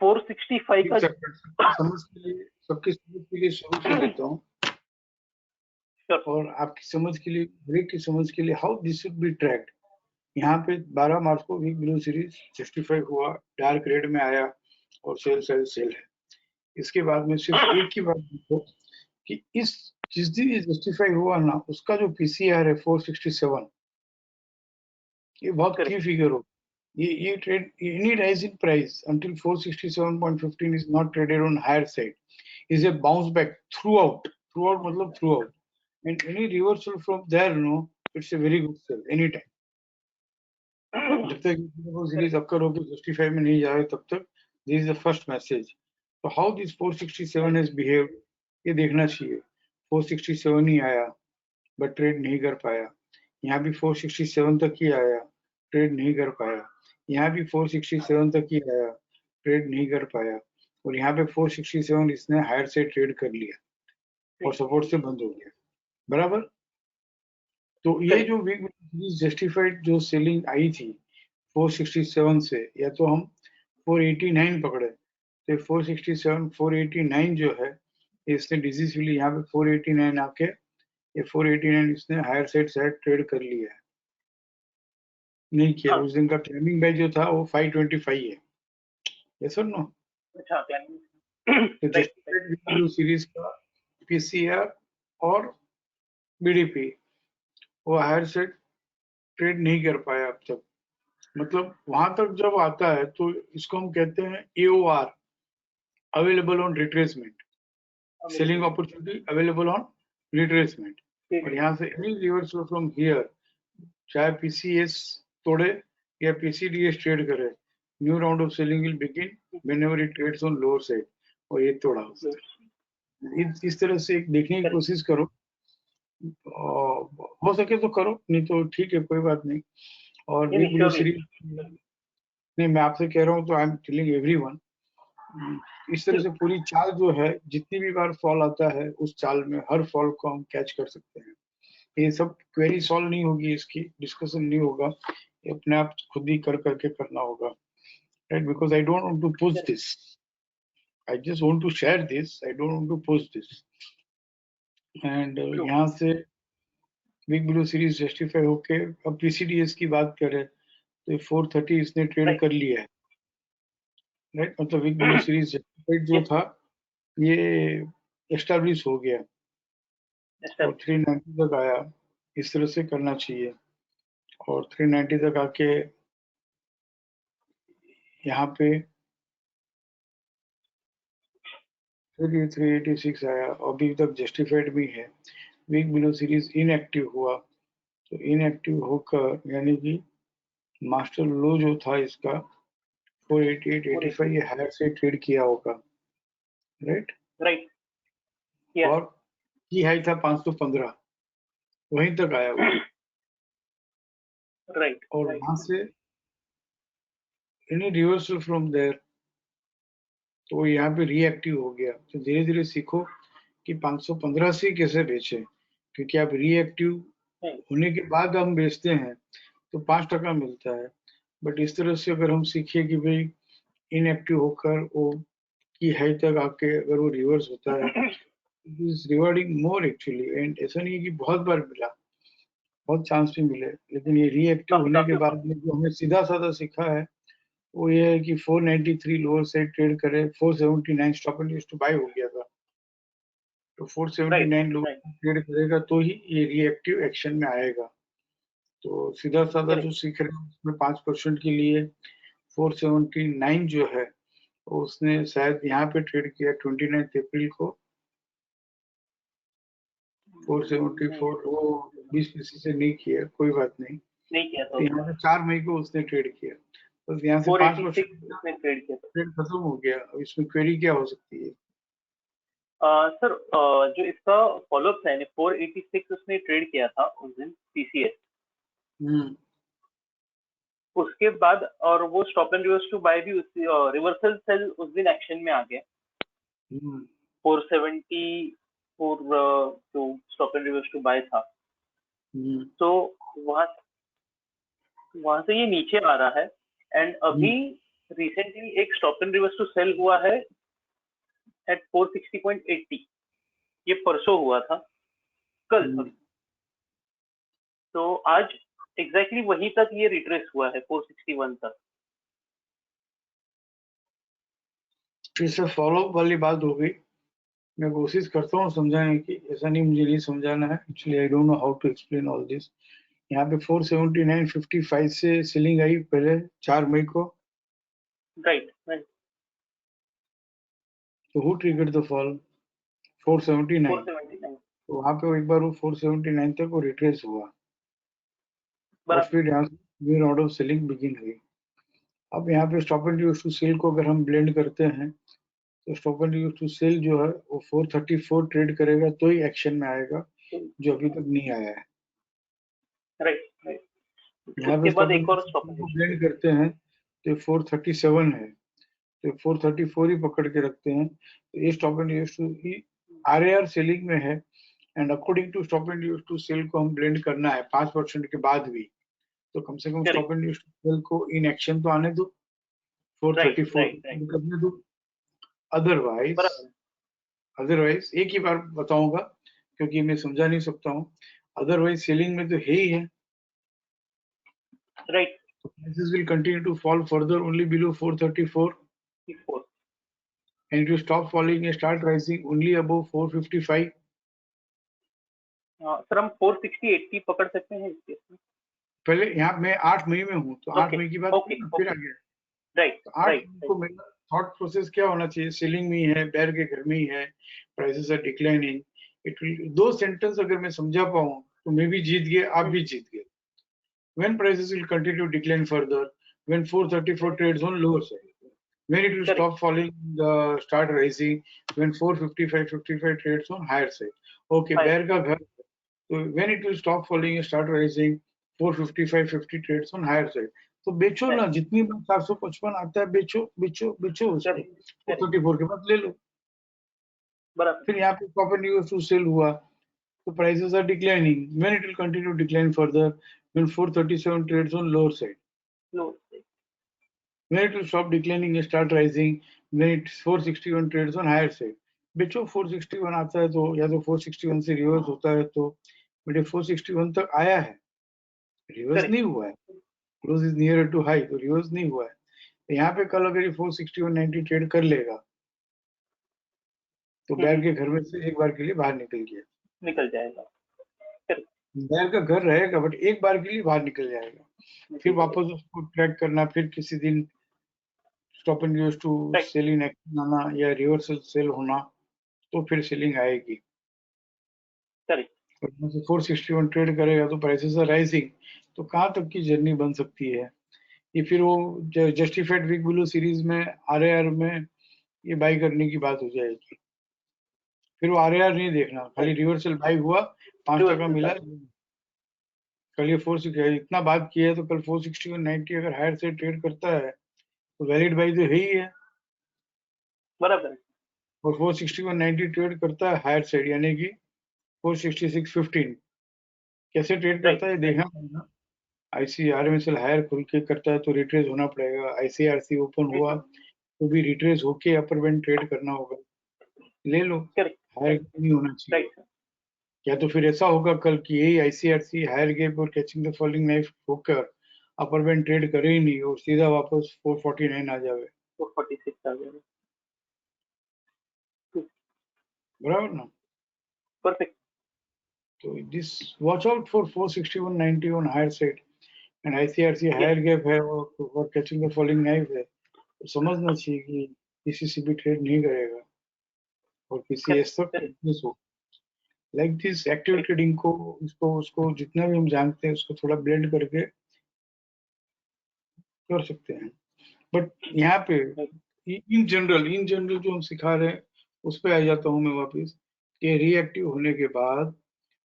465 का समझ के लिए, सबकी समझ के लिए शुरू से लेता हूँ, और आपकी समझ के लिए, ब्रेक की समझ के लिए, how this should be tracked. यहाँ पे 12 मार्च को वीक ब्लू सीरीज जस्टिफाई हुआ, डार्क रेड में आया और सेल सेल सेल है। इसके बाद में सिर्फ एक ही बात देखो कि जिस दिन ये जस्टिफाई हुआ ना, उसका जो पीसीआर है 467, ये बहुत की फिगर हो। ये trade, any rise in price until 467.15 is not traded on higher side, is a bounce back throughout मतलब throughout, and any reversal from there, no, it's a very good sell anytime। जब तक वो series occur होकर justify में नहीं जाए तब तक this is the first message. तो हाउ दिस 467 हैज बिहेव्ड ये देखना चाहिए। 467 ही आया बट ट्रेड नहीं कर पाया, यहाँ भी 467 तक ही आया, ट्रेड नहीं कर पाया, यहाँ भी 467 तक ही आया, ट्रेड नहीं कर पाया, और यहाँ पे 467 इसने हायर से ट्रेड कर लिया और सपोर्ट से बंद हो गया, बराबर। तो ये जो वीक जस्टिफाइड जो सेलिंग आई थी 467 से, या तो हम 489 पकड़े, तो 467 489 जो है इसने डिजिसली यहाँ पे 489 आके ये 489 इसने हायर साइड ट्रेड कर लिया है, नहीं किया। उस दिन का टाइमिंग बाय जो था वो 525 है, यस और नो। अच्छा तो जस्टिफाइड सीरीज का पीसीआर और बीडीपी वो हायर साइड ट्रेड नहीं कर पाया अब तक, मतलब वहां तक जब आता है तो इसको हम कहते हैं AOR, available on retracement, selling opportunity available on retracement. और यहाँ से एनी रिवर्सल फ्रॉम हियर, चाहे पीसीएस तोड़े या पीसीडीएस ट्रेड करे, new round of selling will begin whenever it trades on lower side, और ये तोड़ा उसने। इस तरह से एक देखने की कोशिश करो, हो सके तो करो, नहीं तो ठीक है कोई बात नहीं। और वीक ब्लू सीरीज नहीं, मैं आपसे कह रहा हूँ तो आई एम टेलिंग एवरीवन, इस तरह से पूरी चाल जो है जितनी भी बार फॉल आता है उस चाल में हर फॉल को हम कैच कर सकते हैं। ये सब क्वेरी सॉल्व नहीं होगी, इसकी डिस्कशन नहीं होगा, ये अपने आप खुद ही कर करके करना होगा, right? Because I don't want to push this, I just want to share this, I don't want to push this. And यहाँ से बिग ब्लू सीरीज जस्टिफाई होके अब पीसीडीएस की बात करें तो 430 इसने ट्रेड कर लिया है, राइट? मतलब बिग ब्लू सीरीज जस्टिफाइड जो था ये एस्टेब्लिश हो गया और 390 तक आया, इस तरह से करना चाहिए। और 390 तक आके यहाँ पे 386 आया, अभी तक जस्टिफाइड भी है। बिग ब्लू सीरीज इनएक्टिव हुआ, तो इनएक्टिव होकर यानी कि मास्टर लो जो था इसका 488, 85 ये हायर से ट्रेड किया होगा, राइट? राइट। और की हाई था 515, वहीं तक आया हुआ, राइट। और वहां से एनी रिवर्सल फ्रॉम देयर तो यहाँ पे रिएक्टिव हो गया। तो धीरे धीरे सीखो कि 515 से कैसे बेचे, क्योंकि आप रिएक्टिव होने के बाद हम बेचते हैं तो 5% मिलता है। बट इस तरह से अगर हम सीखे कि भाई इनएक्टिव होकर वो की हाई तक आके अगर वो रिवर्स होता है, it is rewarding more actually. And ऐसा नहीं है कि बहुत बार मिला, बहुत चांस भी मिले, लेकिन ये रिएक्टिव होने के बाद में जो हमें सीधा साधा सीखा है वो ये है कि 493 लोअर साइड ट्रेड करे, 479 stop and use to buy हो गया था, तो 479 लोअर ट्रेड करेगा तो ही ये रिएक्टिव एक्शन में आएगा। तो सीधा साधा जो सीख रहे हैं उसमें 5% के लिए 479 जो है उसने शायद यहाँ पे ट्रेड किया 29 अप्रैल को 474, वो 20 पीसी से नहीं किया, कोई बात नहीं किया। तो यहाँ पे 4 मई को उसने ट्रेड किया, तो यहाँ से 5% ट्रेड खत्म हो गया। अब इसमें क्वेरी क्या हो सकती है? सर जो इसका फॉलोअप है 486 उसने ट्रेड किया था उस दिन पीसीएस, उसके बाद और वो stop and reverse to buy भी रिवर्सल सेल उस दिन एक्शन में आ गया 474 जो stop and reverse to buy था। तो वहां से ये नीचे आ रहा है एंड अभी रिसेंटली एक stop and reverse to sell हुआ है एट 460.80, ये परसों हुआ था, कल। तो आज एग्जैक्टली वहीं तक ये रिट्रेस हुआ है 461 तक। इससे फॉलोअप वाली बात हो गई, मैं कोशिश करता हूँ समझाने की, ऐसा नहीं मुझे नहीं समझाना है, actually I don't know how to explain all this. यहाँ पे 479.55 से सेलिंग आई पहले 4 मई को, राइट। तो हु ट्रिगर्ड द फॉल? 479, तो वहां पे एक बार वो 479 तक वो रिट्रेस हुआ और फिर यहाँ से ऑर्डर सेलिंग बिगिन हुई। अब यहाँ पे stop and use to sell को अगर हम ब्लेंड करते हैं तो stop and use to sell जो है वो 434 ट्रेड करेगा तो ही एक्शन में आएगा, जो अभी तक नहीं आया है। राइट। यहाँ पे स्टॉप एंड को ब्लेंड करते हैं तो 437 है, तो 434 ही पकड़ के रखते हैं, तो ये stop and use to RAR selling में है। And according to stop and use to sell को हम ब्लेंड करना है 5% के बाद भी, तो कम से कम stop and use to sell को इन एक्शन तो आने दो, 434 करने दो। अदरवाइज एक ही बार बताऊंगा क्योंकि मैं समझा नहीं सकता हूँ, अदरवाइज सेलिंग में तो है ही है, right. prices will continue to fall further only below 434 and it will stop falling and start rising only above 455. Sir हम 460-80 पकड़ सकते हैं इस केस में। पहले यहाँ मैं 8 मई में हूँ, तो 8 मई की बात फिर आ गया, राइट। तो 8 मई को मेरा थॉट प्रोसेस क्या होना चाहिए? सेलिंग में है, बेयर के घर में ही है, prices are declining, it will, दो सेंटेंस अगर मैं समझा पाऊँ तो मैं भी जीत गया, आप भी जीत गए। When prices will continue to decline further, when 434 trades on lower side, when it will stop falling, start rising, when 455 trades on higher side. Okay, bear का घर, so when it will stop falling and start rising, 455 trades on higher side. तो बेचो ना, जितनी बार 455 आता है बेचो बेचो बेचो उसको, 434 के बाद ले लो। फिर यहाँ पे stop and use to sell हुआ so prices are declining. When it will continue to decline further? When 437 trades on lower side. No. When it will stop declining and start rising? When it's 461 trades on higher side. बेचो 461 आता है तो, या तो 461 से reverse होता है तो, बट 461 तक आया है, रिवर्स नहीं हुआ है, close is near to high, तो रिवर्स नहीं हुआ है। तो यहाँ पे कल अगर 461.90 ट्रेड कर लेगा तो बैर के घर में से एक बार के लिए बाहर निकल जाएगा। बैर का घर रहेगा बट एक बार के लिए बाहर निकल जाएगा, फिर वापस उसको ट्रैक करना, फिर किसी दिन stop and use to sell in action आना या रिवर्सल सेल होना, तो फिर सेलिंग आएगी। 461 ट्रेड करेगा तो प्राइसेस आर राइजिंग, तो कहाँ तक की जर्नी बन सकती है ये? फिर वो जस्टिफाइड वीक बिलो सीरीज में आरएआर में ये बाई करने की बात हो जाएगी। फिर वो आरएआर नहीं देखना, खाली रिवर्सल बाई हुआ, 5% मिला, कल ये 460 इतना बात किया है तो कल 461.90 अगर हायर से ट्रेड करता है तो वैलिड बाई तो है ही है, बराबर। और 461.90 ट्रेड करता है हायर साइड, यानी कि 466.15 कैसे ट्रेड करता है देखना पड़ेगा। आईसीआरएमएसएल हायर खुल के करता है तो रिट्रेस होना पड़ेगा, आईसीआरसी ओपन हुआ तो भी रिट्रेस होके अपर बैंड ट्रेड करना होगा, ले लो, हायर नहीं होना चाहिए। या तो फिर ऐसा होगा कल की यही आईसीआरसी हायर गैप और कैचिंग द फॉलिंग नाइफ होकर अपर बैंड ट्रेड करे ही नहीं और सीधा वापस 449 आ जावे, 446 आ जाएगा, बराबर ना? परफेक्ट। तो this watch out for 461.90 on higher side and ICRC higher gap है और कैचिंग द फॉलिंग नाइफ है, तो समझना चाहिए कि पीसीसीबी ट्रेड नहीं करेगा और पीसीएस तक हो। लाइक दिस एक्टिव ट्रेडिंग को उसको जितना भी हम जानते हैं उसको थोड़ा ब्लेंड करके कर सकते हैं, बट यहाँ पे इन जनरल जो हम सिखा रहे हैं उस पे आ जाता हूँ मैं वापस कि रिएक्टिव होने के बाद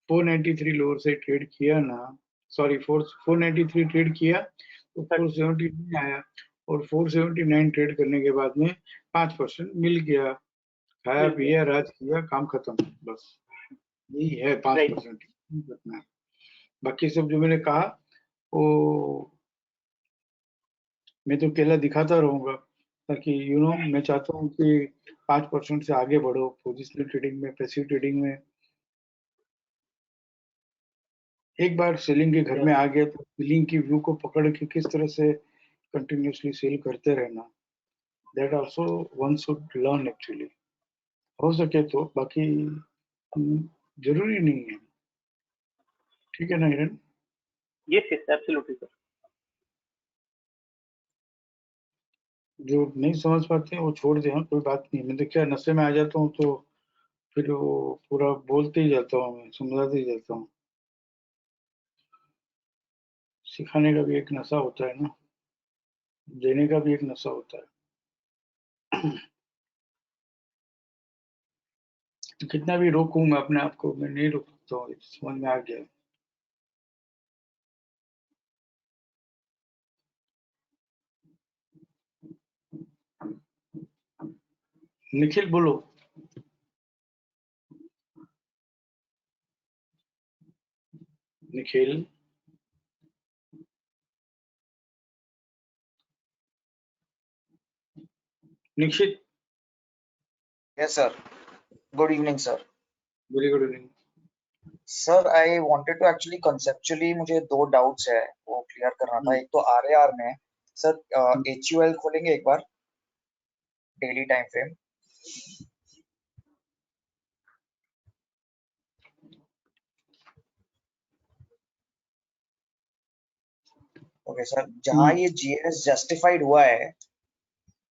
493 लोअर से ट्रेड किया ना, सॉरी 493 ट्रेड किया तो 470 नहीं आया, और 479 ट्रेड करने के बाद में 5% मिल गया, खाया पिया राज किया, काम खत्म, बस यही है 5%। बाकी सब जो मैंने कहा वो मैं तो केला दिखाता रहूंगा, ताकि मैं चाहता हूँ कि 5% से आगे बढ़ो पोजिशनल ट्रेडिंग में, पैसिव ट्रेडिंग में। एक बार सेलिंग के घर में आ गया तो सेलिंग की व्यू को पकड़ के किस तरह से कंटिन्यूसली सेल करते रहना, that also one should learn actually, हो सके तो, बाकी जरूरी नहीं है। ठीक है ना हिरन? Yes absolutely sir. जो नहीं समझ पाते हैं वो छोड़ दे, हाँ कोई बात नहीं, मैं तो क्या नशे में आ जाता हूँ तो फिर वो पूरा बोलते ही जाता हूँ, मैं समझाते ही जाता हूँ। सिखाने का भी एक नशा होता है ना, देने का भी एक नशा होता है। तो कितना भी रोकूं मैं अपने आप को, मैं नहीं रोक सकता हूँ, समझ में आ गया। निखिल बोलो। Nikhil Nikshit. Yes, sir. Good evening, sir. Very good evening Sir, I wanted to actually conceptually मुझे दो डाउट्स है वो क्लियर करना था। एक तो आरएआर में सर HUL खोलेंगे एक बार daily time frame. Okay sir, जहां ये जीएस जस्टिफाइड हुआ है,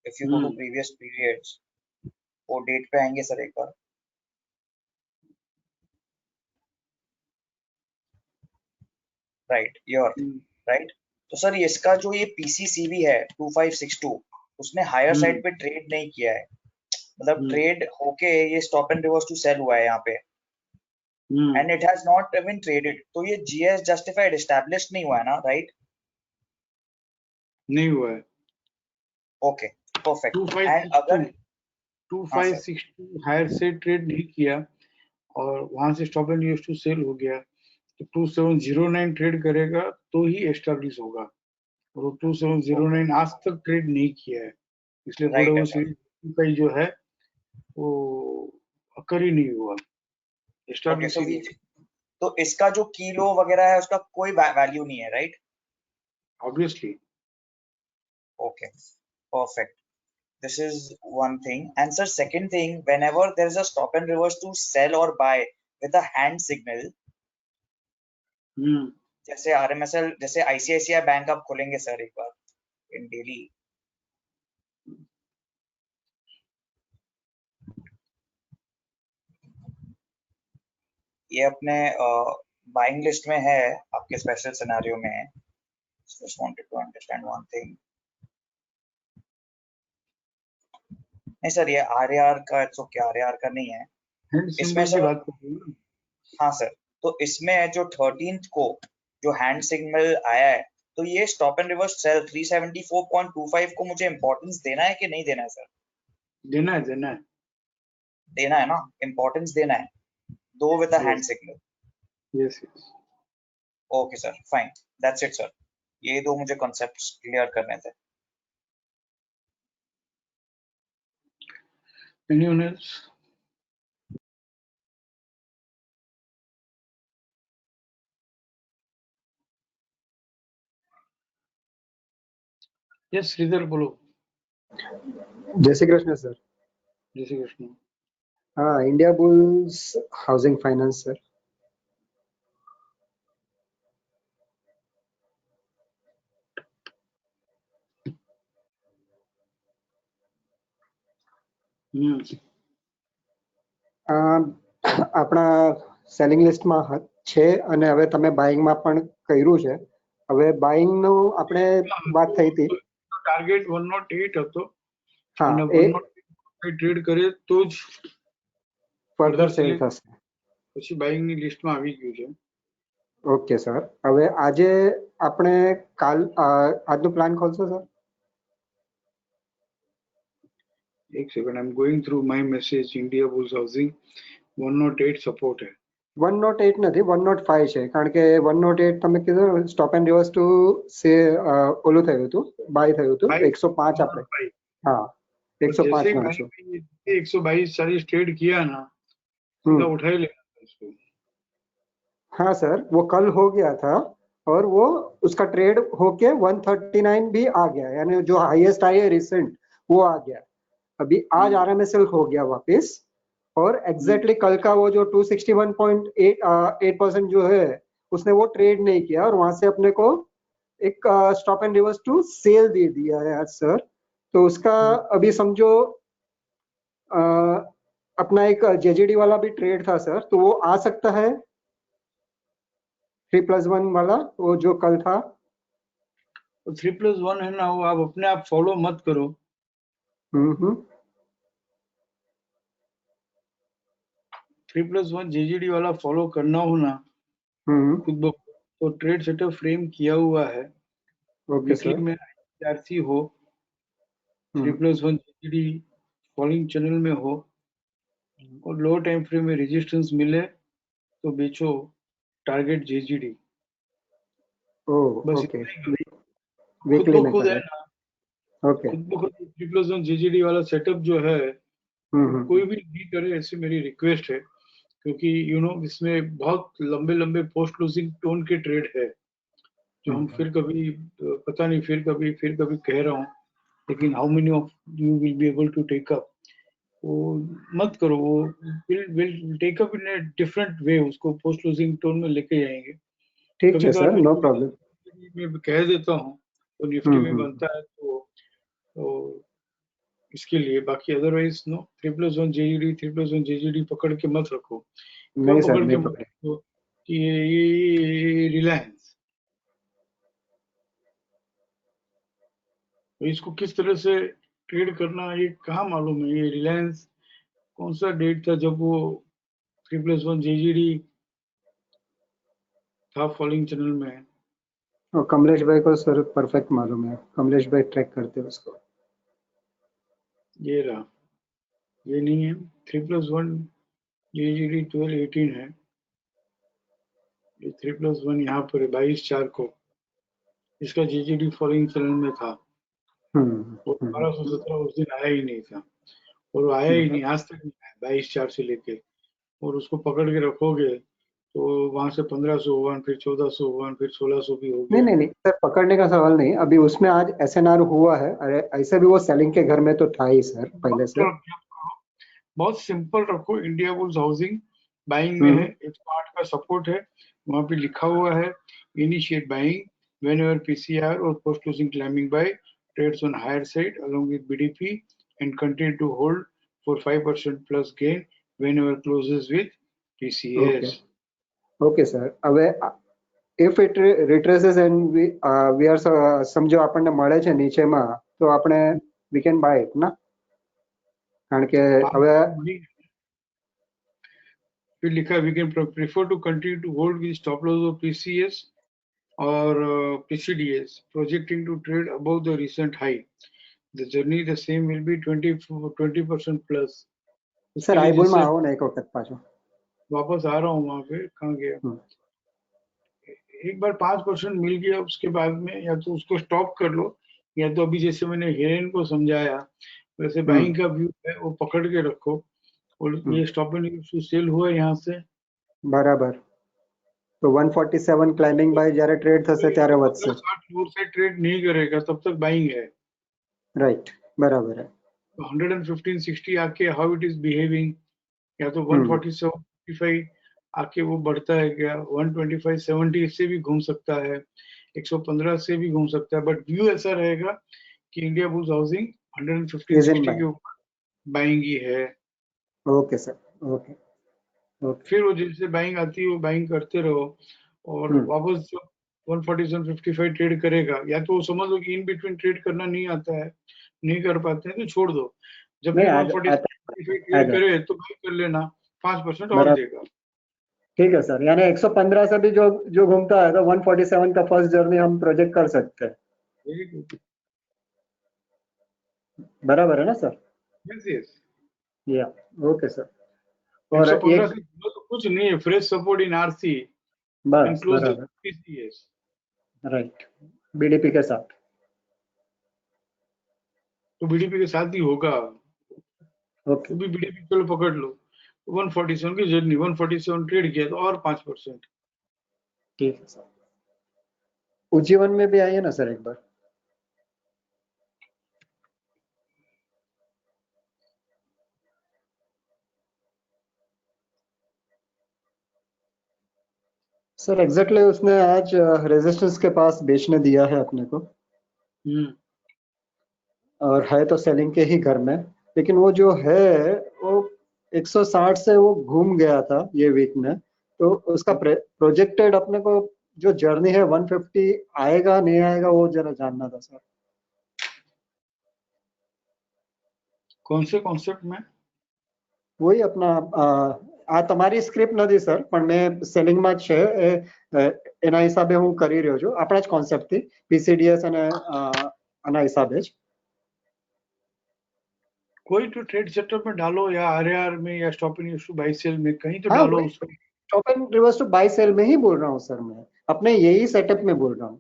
if you go to previous periods, वो डेट पे आएंगे सर एक बार। Right, you're right. तो सर इसका जो ये पीसीसीबी है 2562, उसने हायर साइड पे ट्रेड नहीं किया है, मतलब ट्रेड होके ये stop and reverse to sell हुआ है यहाँ पे, and it has not been traded. तो ये जीएस जस्टिफाइड एस्टैब्लिश नहीं हुआ है ना, राइट? नहीं हुआ है। Okay perfect. एंड अगर 2562 हायर से ट्रेड नहीं किया और वहां से stop and use to sell हो गया तो 2709 ट्रेड करेगा तो ही एस्टेब्लिश होगा, और वो 2709 आज तक ट्रेड नहीं किया है, इसलिए थोड़ा राइट है वो सर। सीरीज जो है वो अकर ही नहीं हुआ, ओके, एस्टेब्लिश तो ही नहीं ये तो इसका जो किलो वगैरह है उसका कोई वैल्यू नहीं है, right? Obviously. Okay, perfect. This is one thing. And sir, second thing, whenever there is a stop and reverse to sell or buy with a hand signal, जैसे RMSL, जैसे ICICI बैंक आप खोलेंगे sir एक बार इन daily, ये अपने buying list में है, आपके स्पेशल सिनेरियो में है। Just wanted to understand one thing. नहीं सर, ये RAR का तो क्या RAR का नहीं है हैंड इसमें सिंबल की सर। बात कर रहे हैं। हाँ सर, तो इसमें जो 13th को जो हैंड सिग्नल आया है, तो ये स्टॉप एंड रिवर्स सेल 374.25 को मुझे इंपॉर्टेंस देना है कि नहीं देना है सर? देना है, देना है। देना है ना, इंपॉर्टेंस देना है, दो with a hand yes signal. Yes yes. Okay sir, fine, that's it sir, ये दो मुझे कॉन्सेप्ट्स क्लियर करने थे। Anyone else? यस श्रीधर बोलो। जय श्री कृष्ण सर। जय श्री कृष्ण। हाँ, India bulls housing finance sir. આપણા સેલિંગ લિસ્ટમાં છે અને હવે તમે બાઇંગમાં પણ કર્યું છે. હવે બાઇંગનું આપણે વાત થઈ હતી. ટાર્ગેટ 108 હતો હા, અને એ 108 ટ્રેડ કરે તો જ ફર્ધર સેલ થશે. પછી બાઇંગની લિસ્ટમાં આવી ગયું છે. ઓકે સર, હવે આજે આપણે આજનું પ્લાન ખોલશો સર? एक second, I am going through my message. India bulls housing 108 support है. 108 નથી, 105 છે, કારણ કે 108 તમે કીધું stop and reverse to say ઓલું થયું હતું, બાય થયું હતું 105 આપણે. हाँ, 105 गणशो. 122 ट्रेड किया ना, सीधा उठा ही लेना इसको. हाँ सर, वो कल हो गया था और वो उसका ट्रेड होके 139 भी आ गया, यानी जो हाईएस्ट आई है रिसेंट वो आ गया. अभी आज RMSL हो गया वापस, और एग्जैक्टली कल का वो जो 261.8% जो है उसने वो ट्रेड नहीं किया, और वहां से अपने को एक stop and reverse to sell दे दिया है आज सर. तो उसका अभी समझो अपना एक JGD वाला भी ट्रेड था सर, तो वो आ सकता है 3+1 वाला, वो जो कल था. 3+1 है ना, वो आप अपने आप फॉलो मत करो. 3+1 JGD वाला फॉलो करना हो ना खुद ब तो ट्रेड सेटअप फ्रेम किया हुआ है. Okay weekly sir. में IRC हो, 3+1 JGD फॉलोइंग चैनल में हो, और लो टाइम फ्रेम में रेजिस्टेंस मिले तो बेचो टारगेट JGD. बस ओके, खुद वीकली ब में खुद है करें. ना, ओके. खुद ब खुद 3+1 JGD वाला सेटअप जो है कोई भी नहीं करे, ऐसी मेरी रिक्वेस्ट है, क्योंकि इसमें बहुत लंबे लंबे पोस्ट क्लोजिंग टोन के ट्रेड है जो हम फिर कभी पता नहीं फिर कभी कह रहा हूँ, लेकिन how many of you will be able to take up. वो मत करो, वो will take up in a different way, उसको पोस्ट क्लोजिंग टोन में लेके जाएंगे. ठीक कभी है कभार सर, नो प्रॉब्लम. मैं कह देता हूँ तो निफ्टी में बनता है, तो इसके लिए. बाकी अदरवाइज नो, 3+1 JGD पकड़ के मत रखो. क्यों नहीं सर, पकड़ के नहीं मत पकड़े. रखो कि ये रिलायंस, इसको किस तरह से ट्रेड करना ये कहाँ मालूम है. ये रिलायंस कौन सा डेट था जब वो 3+1 JGD था फॉलोइंग चैनल में. और कमलेश भाई को सर परफेक्ट मालूम है, कमलेश भाई ट्रैक करते हैं उसको. ये रहा, ये नहीं है 3+1 GGD 1218 है, ये 3+1 यहाँ पर है 22/4 को, इसका GGD फॉलोइंग चलन में था और 1217 उस दिन आया ही नहीं था, और वो आया ही नहीं, आज तक नहीं आया 22/4 से लेके, और उसको पकड़ के रखोगे तो वहां से 1500 हुआ, फिर 1400 हुआ, फिर 1600 भी हो नहीं गया। नहीं नहीं सर, पकड़ने का सवाल नहीं, अभी उसमें आज SNR हुआ है। अरे ऐसे भी वो सेलिंग के घर में तो था ही सर पहले से। बहुत सिंपल रखो, इंडिया बुल्स हाउसिंग बाइंग में है, 108 का सपोर्ट है, वहां पे लिखा हुआ है initiate buying whenever PCR or post closing climbing by trades on higher side along with BDP and continue to hold for 5% plus gain whenever closes with PCS. Okay sir, હવે if it retraces and we are સમજો આપણને મળે છે નીચેમાં, તો આપણે we can buy it ના, કારણ કે હવે फिर लिखा है we can prefer to continue to hold with stop loss of PCS or PCDS projecting to trade above the recent high. The journey the same will be 20% plus. Sir I બોલ માં આવો ને એક વખત પાછો, वापस आ रहा हूँ वहां पे, कहाँ गया, एक बार 5% मिल गया उसके बाद में या तो उसको स्टॉप कर लो, या तो अभी जैसे मैंने हिरेन को समझाया वैसे बाइंग का व्यू है वो पकड़ के रखो, और ये स्टॉप एंड सेल हुआ यहाँ से બરાબર, તો 147 ક્લાइंबिंग बाय જ્યારે ટ્રેડ થશે ત્યારે વધશે, 60 से ट्रेड नहीं करेगा तब तक बाइंग है, राइट, बराबर है। 115-60 आके हाउ इट इज बिहेविंग, या तो 147-55 आके वो बढ़ता है क्या, 125-70 से भी घूम सकता है, 115 से भी घूम सकता है, बट व्यू ऐसा रहेगा कि इंडिया बुल्स हाउसिंग 115-60 के ऊपर बाइंग ही है। Okay sir, okay okay. फिर वो जैसे बाइंग आती है वो बाइंग करते रहो, और वापस जब 147-55 ट्रेड करेगा, या तो समझ लो कि इन बिटवीन ट्रेड करना नहीं आता है, नहीं कर पाते हैं तो छोड़ दो, जब भी 147-55 ट्रेड करे तो बाई कर लेना, 5% और देगा। ठीक है सर, यानी 115 से भी जो घूमता है तो 147 का फर्स्ट जर्नी हम प्रोजेक्ट कर सकते हैं, बराबर है ना सर? यस यस, या ओके सर। और 115 से तो कुछ नहीं है, फ्रेश सपोर्ट इन आरसी, बस बराबर, राइट, बीडीपी के साथ, तो बीडीपी के साथ ही होगा, ओके, तो भी बीडीपी चलो पकड़ लो, 147 की जर्नी, 147 ट्रेड किया तो और 5%। ठीक है सर। उज्जीवन में भी आइए ना सर एक बार। सर एग्जैक्टली उसने आज रेजिस्टेंस के पास बेचने दिया है अपने को, और है तो सेलिंग के ही घर में, लेकिन वो जो है वो 160 से वो घूम गया था ये वीक में, तो उसका प्रोजेक्टेड अपने को जो जर्नी है 150 आएगा नहीं आएगा वो जरा जानना था सर। कौन से कॉन्सेप्ट में? वही अपना આ તમારી સ્ક્રિપ્ટ નથી સર, પણ મેં સેલિંગમાં જ છે, એના હિસાબે હું કરી રહ્યો છું, આપણા જ કોન્સેપ્ટથી PCDS અને આના હિસાબે જ। कोई तो ट्रेड सेटअप में डालो, या आरएआर में, या stop and to buy sell में, कहीं तो डालो उसको। Stop and reverse to buy sell में ही बोल रहा हूँ सर, मैं अपने यही सेटअप में बोल रहा हूँ,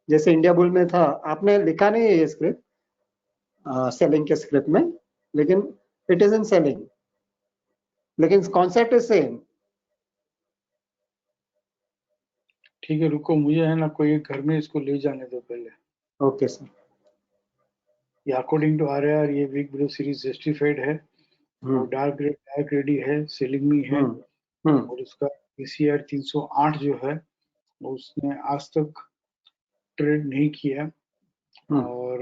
जैसे इंडिया बुल में था, आपने लिखा नहीं है ये स्क्रिप्ट सेलिंग के स्क्रिप्ट में, लेकिन इट इज इन सेलिंग, लेकिन कॉन्सेप्ट इज सेम। ठीक है, रुको, मुझे है ना कोई घर में इसको ले जाने दो पहले। Okay sir. ये अकॉर्डिंग टू आरआर ये वीक ब्लू सीरीज जस्टिफाइड है, और डार्क रेडी है, सेलिंग में है, और उसका पीसीआर 308 जो है उसने आज तक ट्रेड नहीं किया, और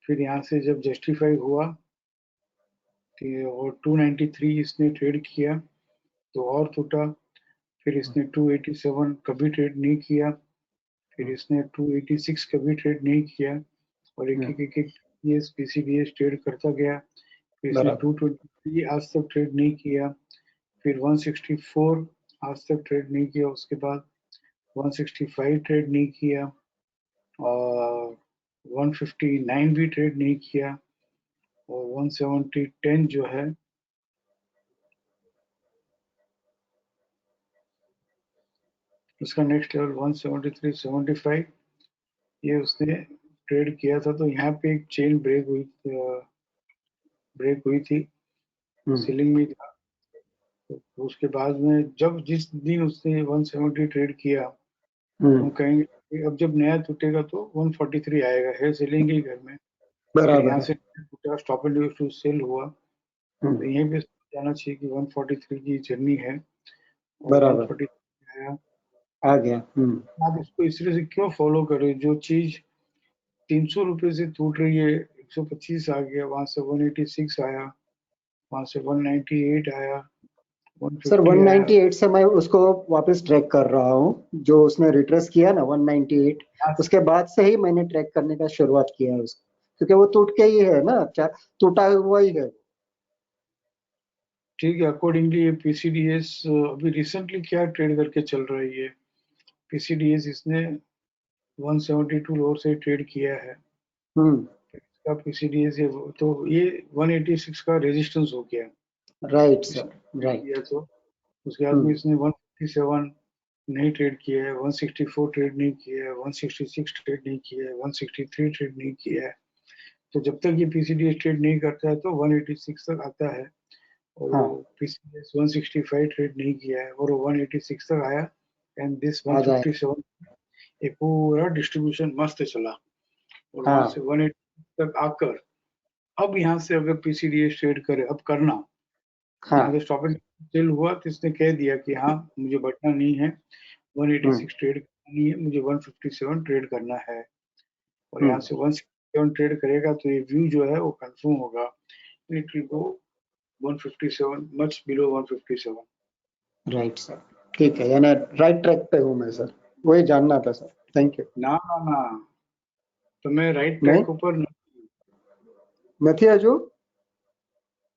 फिर यहाँ से जब जस्टिफाई हुआ और 293 इसने ट्रेड किया तो और टूटा, फिर इसने 287 कभी ट्रेड नहीं किया, फिर इसने 286 कभी ट्रेड नहीं किया, और एक पीसीडीएस ट्रेड करता गया, फिर इसने 223 आज तक ट्रेड नहीं किया, फिर 164 आज तक ट्रेड नहीं किया, उसके बाद 165 ट्रेड नहीं किया, और 159 भी ट्रेड नहीं किया, और 170 10 जो है उसका नेक्स्ट लेवल 173.75 ये उसने ट्रेड किया था। तो यहाँ पे एक चेन ब्रेक हुई थी, सीलिंग में था। तो उसके बाद में जब जिस दिन उसने 170 ट्रेड किया, हम कहेंगे कि अब जब नया टूटेगा तो 143 आएगा, है सेलिंग ही घर में। फिर बराबर यहाँ है। से टूटा, stop and use to sell हुआ, तो यहीं पे जाना चाहिए कि 143 की जर्नी है और बराबर 143 आया। आ गया। आप इसको इस तरह से क्यों फॉलो करें? जो चीज 300 रुपए से टूट रही है, 125 आ गया, वहां से 186 आया, वहां से 198 आया, सर 150 आया। 198 से मैं उसको वापस ट्रैक कर रहा हूँ, जो उसने रिट्रेस किया ना 198, उसके बाद से ही मैंने ट्रैक करने का शुरुआत किया है उसको, क्योंकि वो टूट के ही है ना, क्या टूटा हुआ ही है। ठीक है, अकॉर्डिंगली ये पीसीडीएस अभी रिसेंटली क्या ट्रेड करके चल रहा है ये पीसीडीएस? इसने 172 लोअर से ट्रेड किया है। इसका पीसीडीएस तो ये 186 का रेजिस्टेंस हो गया राइट सर, राइट। किया। तो उसके बाद में इसने 157 नहीं ट्रेड किया है, 164 ट्रेड नहीं किया है, 166 ट्रेड नहीं किया है, 163 ट्रेड नहीं किया है। तो जब तक ये पीसीडीएस ट्रेड नहीं करता है तो 186 तक आता है, और वो पीसीडीएस 165 ट्रेड नहीं किया है और वो 186 तक आया। एंड दिस 157 एक पूरा डिस्ट्रीब्यूशन मस्त चला, और वहां से 180 तक आकर अब यहाँ से अगर पीसीडीएस ट्रेड करे, अब करना, यहाँ से स्टॉप एंड सेल हुआ तो इसने कह दिया कि हाँ मुझे बढ़ना नहीं है, 186 ट्रेड करना नहीं है, मुझे 157 ट्रेड करना है। और यहाँ से 167 ट्रेड करेगा तो ये व्यू जो है वो कंफर्म होगा, it will go 157 much below 157। Right sir, ठीक है, यानी राइट ट्रैक पे हूँ मैं सर, वही जानना था सर, थैंक यू। ना ना ना, તમે રાઈટ नहीं ટ્રેક ઉપર નથી હજુ।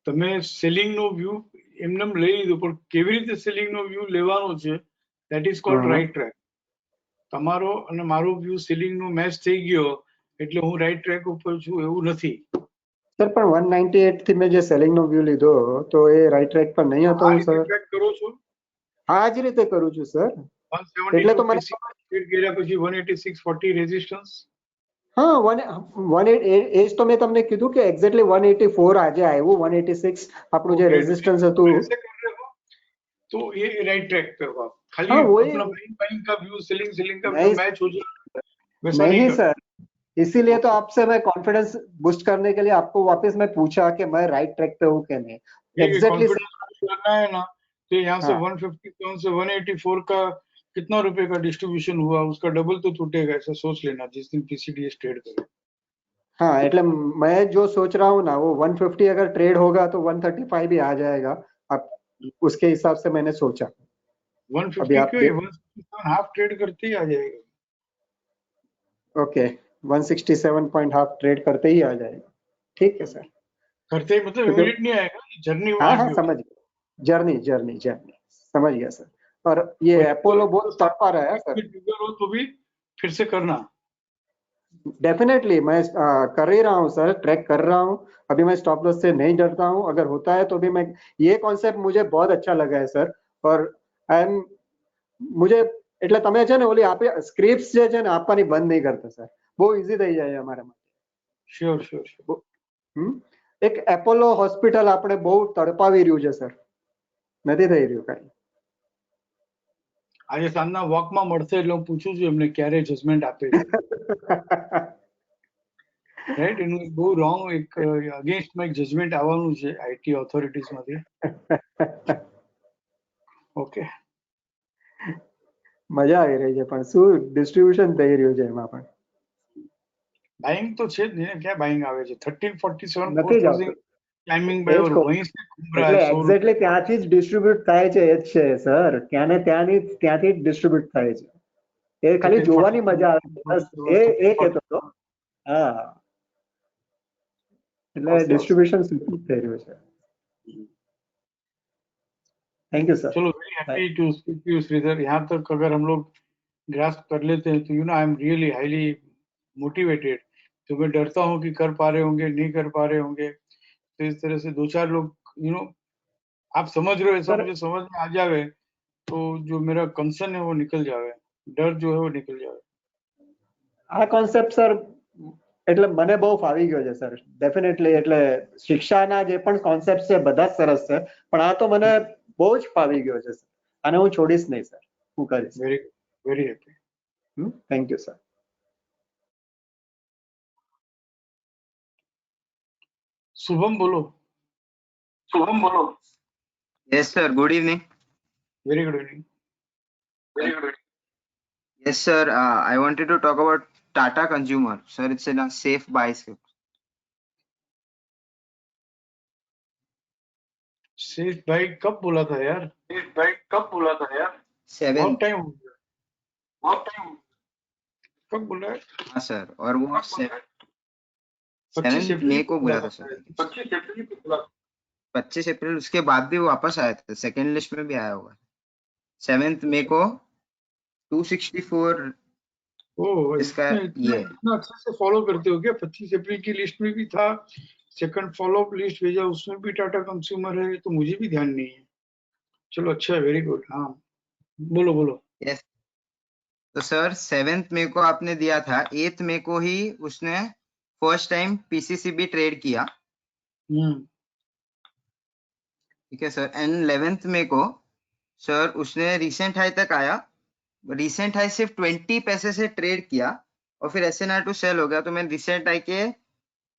તમે સેલિંગ નો વ્યૂ એમને લઈ લીધો, પણ કેવી રીતે સેલિંગ નો વ્યૂ લેવાનો છે, that is called right track. તમારો અને મારો વ્યૂ સેલિંગ નો મેચ થઈ ગયો એટલે હું રાઈટ ટ્રેક ઉપર છું એવું નથી. સર પણ 198 થી મેં જે સેલિંગ નો વ્યૂ લીધો તો એ રાઈટ ટ્રેક પર નહીં હતો આ હું રીતે સર? ટ્રેક કરો છો? આ જ રીતે કરું છું સર, એટલે 172 તો મને પીસી ટ્રેડ કર્યા પછી 186.40 રેઝિસ્ટન્સ. હા 188 એ જ તો મેં તમને કીધું કે એક્ઝેક્ટલી 184 આજે આવ્યું, 186 આપણું જે રેઝિસ્ટન્સ હતું। ऐसे कर रहे हो तो ये राइट ट्रैक पे हो आप। खाली हाँ वही, अपना बाइंग का व्यू, सेलिंग का व्यू नहीं मैच हो जाए वैसा नहीं नहीं करना। सर, इसीलिए तो आपसे मैं कॉन्फिडेंस बूस्ट करने के लिए आपको वापस मैं पूछा कि मैं राइट ट्रैक पे हूँ कि नहीं। एग्जैक्टली कॉन्फिडेंस करना है ना, तो यहाँ से 157 से 184 का कितना रुपए का डिस्ट्रीब्यूशन हुआ, उसका डबल तो टूटेगा, ऐसा सोच लेना जिस दिन पीसीडीएस ट्रेड करे। हाँ, એટલે मैं जो सोच रहा हूँ ना वो 150 अगर ट्रेड होगा तो 135 भी आ जाएगा, अब उसके हिसाब से मैंने सोचा। 150 क्यों, 167 हाफ ट्रेड करते ही आ जाएगा। ओके, 167 हाफ ट्रेड करते ही आ जाएगा, ठीक है सर। करते ही मतलब इमीडिएट नहीं आएगा, जर्नी हाँ वहां हाँ की समझ गया, जर्नी जर्नी जर्नी समझ गया सर। और ये अपोलो बहुत तड़पा रहा है सर। हो तो भी फिर से करना। डेफिनेटली मैं कर ही रहा हूँ सर, ट्रैक कर रहा हूँ अभी, मैं स्टॉप लॉस से नहीं डरता हूँ, अगर होता है तो भी मैं, ये कॉन्सेप्ट मुझे बहुत अच्छा लगा है सर। और आई एम मुझे એટલે તમે છે ને ઓલી આપે સ્ક્રિપ્ટ્સ જે છે ને આપવાની બંધ નહીં કરતા સર, બહુ ઈઝી થઈ જાય અમારા માટે। Sure sure sure. એક એપોલો હોસ્પિટલ આપણે બહુ તડપાવી રહ્યું છે સર, નથી થઈ રહ્યું કાંઈ। આજે સાંજના વોકમાં મળશે એટલે હું પૂછું છું એમને ક્યારે જજમેન્ટ આપે છે, રાઈટ? એનું બહુ રોંગ એક અગેન્સ્ટમાં એક જજમેન્ટ આવવાનું છે આઈટી ઓથોરિટીઝ માંથી। ઓકે, મજા આવી રહી છે, પણ શું ડિસ્ટ્રીબ્યુશન થઈ રહ્યું છે એમાં પણ? બાઇંગ તો છે જ ને, ક્યાં બાઇંગ આવે છે? 1347 નથી જ क्लोजिंग આવતું, टाइमिंग એ पे જ और કહું, वहीं से घूम रहा એટલે है 100 એક્ઝેક્ટલી ત્યાંથી જ ડિસ્ટ્રીબ્યુટ થાય છે, એ જ છે સર, ત્યાંથી જ ડિસ્ટ્રીબ્યુટ થાય છે, એ ખાલી જોવાની મજા આવે છે બસ, એ કહેતો હતો। હા, એટલે ડિસ્ટ્રીબ્યુશન શું થઈ રહ્યું છે। Thank you sir. चलो, very happy to speak to you Shridhar. यहाँ तक अगर हम लोग ग्रास्प कर लेते हैं तो I am really highly motivated. तो मैं डरता हूँ कि कर पा रहे होंगे, नहीं कर पा रहे होंगे, तो इस तरह से दो चार लोग आप समझ रहे हो ऐसा मुझे समझ में आ जावे तो जो मेरा कंसर्न है वो निकल जावे, डर जो है वो निकल जावे। આ કોન્સેપ્ટ સર એટલે મને બહુ ફાવી ગયો છે સર, ડેફિનેટલી. એટલે શિક્ષાના જે પણ કોન્સેપ્ટ છે બધા જ સરસ છે, પણ આ તો મને બહુ જ ફાવી ગયો છે સર. આને હું છોડીશ નહીં સર, હું કરીશ. Very happy. Thank you sir. Shubham बोलो. Yes, sir. Good evening. Very good evening. Yes, sir. I wanted to talk about Tata Consumer. Sir, it's in a safe buy script. Safe भाई कब बोला था यार? 7th. बहुत time हो गया. कब बोला है? हाँ सर, और वो 25 7 मई को बोला था सर. 25 अप्रैल उसके बाद भी वो वापस आया था, सेकेंड लिस्ट में भी आया होगा. 7th मई को 264 ओह, इसका इतना ये इतना अच्छे से फॉलो करते हो क्या? 25 अप्रैल की लिस्ट में भी था, सेकंड फॉलो अप लिस्ट भेजा उसमें भी टाटा कंज्यूमर है, तो मुझे भी ध्यान नहीं है. चलो अच्छा है, वेरी गुड. हाँ बोलो. यस. तो सर 7th मई को आपने दिया था, 8th मई को ही उसने फर्स्ट टाइम पीसीसीबी ट्रेड किया. ठीक है सर. एंड 11th मई को सर उसने रिसेंट हाई तक आया, रिसेंट हाई सिर्फ 20 पैसे से ट्रेड किया और फिर SNR टू सेल हो गया. तो मैं रिसेंट हाई के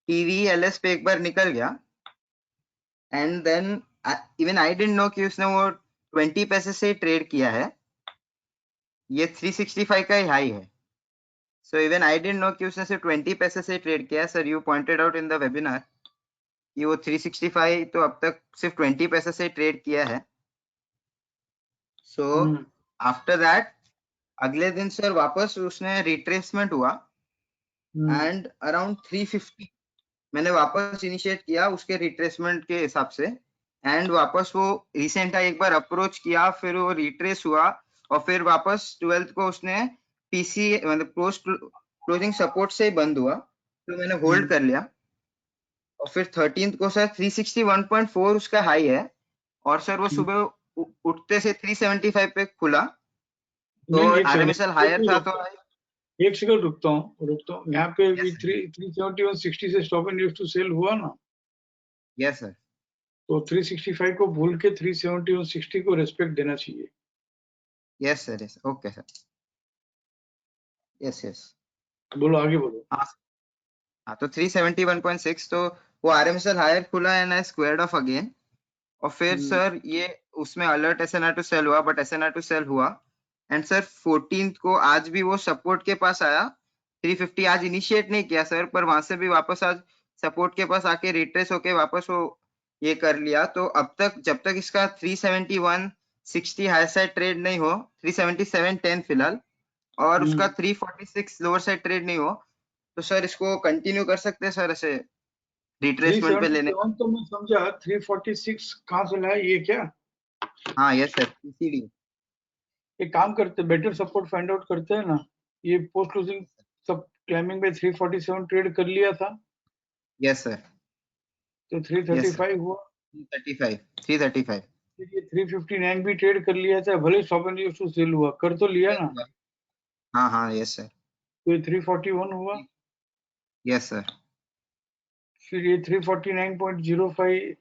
TVLS पे एक बार निकल गया and then even I didn't know कि उसने वो 20 पैसे से ट्रेड किया है. ये 365 का ही हाई है. So even I didn't know कि उसने सिर्फ 20 पैसे से ट्रेड किया. Sir you pointed out in the webinar कि वो 365 तो अब तक सिर्फ 20 पैसे से ट्रेड किया है. सो आफ्टर दैट अगले दिन सर वापस उसने रिट्रेसमेंट हुआ एंड अराउंड 350 मैंने वापस इनिशिएट किया उसके रिट्रेसमेंट के हिसाब से. एंड वापस वो रिसेंट एक बार अप्रोच किया, फिर वो रिट्रेस हुआ और फिर वापस 12th को उसने पीसी मतलब पोस्ट क्लोजिंग सपोर्ट से ही बंद हुआ, तो मैंने होल्ड कर लिया. और फिर 13th को सर 361.4 उसका हाई है और सर वो सुबह उठते से 375 पे खुला. तो RMSL हायर था. तो एक सेकंड रुकता हूँ. यहाँ पे भी 371.60 से stop and use to sell हुआ ना? Yes sir. तो 365 को भूल के 371.60 को रेस्पेक्ट देना चाहिए. Yes sir. Yes. Okay sir. Yes. बोलो, आगे बोलो. हाँ तो 371.6 तो वो RMSL हायर खुला and I squared of again. और फिर सर ये उसमें अलर्ट SNR टू सेल हुआ, बट SNR टू सेल हुआ. एंड सर 14th को आज भी वो सपोर्ट के पास आया 350. आज इनिशिएट नहीं किया सर, पर वहां से भी वापस आज सपोर्ट के पास आके रिट्रेस होके वापस वो ये कर लिया. तो अब तक जब तक इसका 371.60 हाई साइड ट्रेड नहीं हो, 377.10 फिलहाल, और उसका 346 लोअर साइड ट्रेड नहीं हो, तो सर इसको कंटिन्यू कर सकते हैं सर ऐसे रिट्रेसमेंट पे लेने. तो मैं समझा 346 कहाँ से लाया ये क्या? हाँ यस सर. PCD एक काम करते, बेटर सपोर्ट फाइंड आउट करते हैं ना. ये पोस्ट क्लोजिंग सब क्लाइंबिंग पे 347 ट्रेड कर लिया था. Yes sir. तो 335 हुआ. 335. ये 359 भी ट्रेड कर लिया था, भले stop and use to sell हुआ, कर तो लिया ना. हाँ यस सर. तो ये 341 हुआ. Yes sir. फिर ये 349.05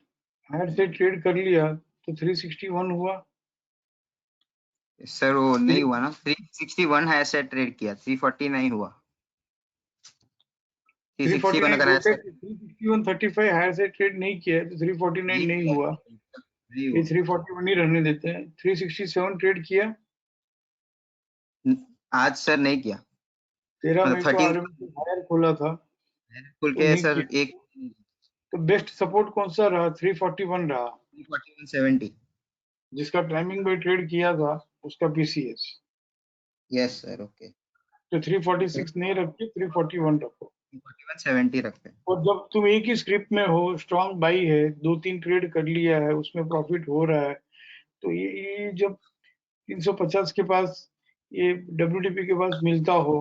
हायर से ट्रेड कर लिया, तो 361 हुआ. सर वो नहीं हुआ ना, 361 हायर से ट्रेड किया, 349 हुआ. 361 अगर 361.35 हायर से ट्रेड नहीं किया तो 349 नहीं हुआ. ये 341 ही रहने देते हैं. 367 ट्रेड किया आज सर नहीं किया. 13 मई को RMSL हायर खोला था खुल के सर एक. तो बेस्ट सपोर्ट कौन सा रहा? 341 रहा. 341.70 जिसका टाइमिंग में ट्रेड किया था उसका PCS. Yes sir. ओके. तो 346 नहीं रखते, 341 रखो. 341.70 रखते हैं. और जब तुम एक ही स्क्रिप्ट में हो, स्ट्रॉन्ग बाई है, 2-3 ट्रेड कर लिया है, उसमें प्रॉफिट हो रहा है, तो ये जब 350 के पास, ये WTP के पास मिलता हो,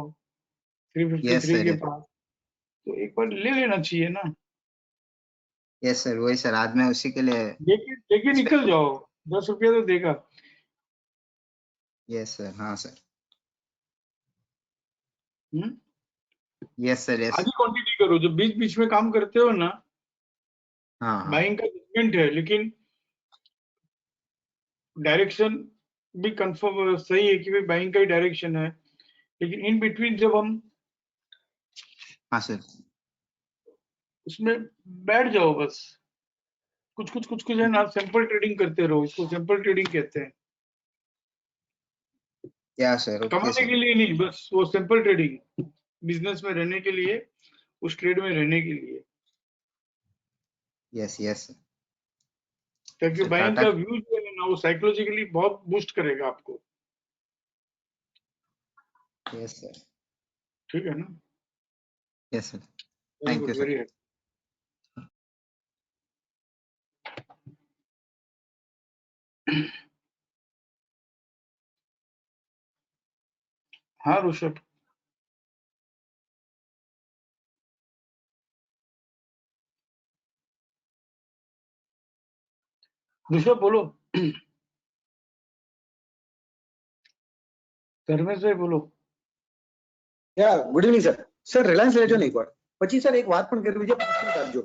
353 के पास, तो एक बार ले लेना चाहिए ना. Yes sir. वही सर, आज मैं उसी के लिए लेके निकल जाओ. 10 रुपया तो देगा. यस सर, हाँ सर, हम्म? यस सर, यस, आधी क्वांटिटी करो, जो बीच बीच में काम करते हो ना, हाँ हाँ, बाइंग का जजमेंट है, लेकिन डायरेक्शन भी कंफर्म सही है कि भाई बाइंग का ही डायरेक्शन है, लेकिन इन बिटवीन जब हम हाँ सर, उसमें बैठ जाओ बस, कुछ है ना, सैंपल ट्रेडिंग करते रहो, इसको सैंपल ट्रेडिंग कहते हैं। या सर, ओके कमाने सर, के लिए नहीं, बस वो सैंपल ट्रेडिंग, बिजनेस में रहने के लिए, उस ट्रेड में रहने के लिए, यस यस ताकि सर, बाइंग टाटा, का व्यू जो है ना, वो साइकोलॉजिकली बहुत बूस्ट करेगा आपको। यस सर, ठीक है ना? Yes sir, very thank good, you sir. Very. हाँ ऋषभ, ऋषभ बोलो। धर्मेश भाई बोलो। Good evening sir. Sir Reliance લેજો ને એકવાર. પછી સર એક વાત પણ કરવી છે, પાસપોર્ટ આપજો.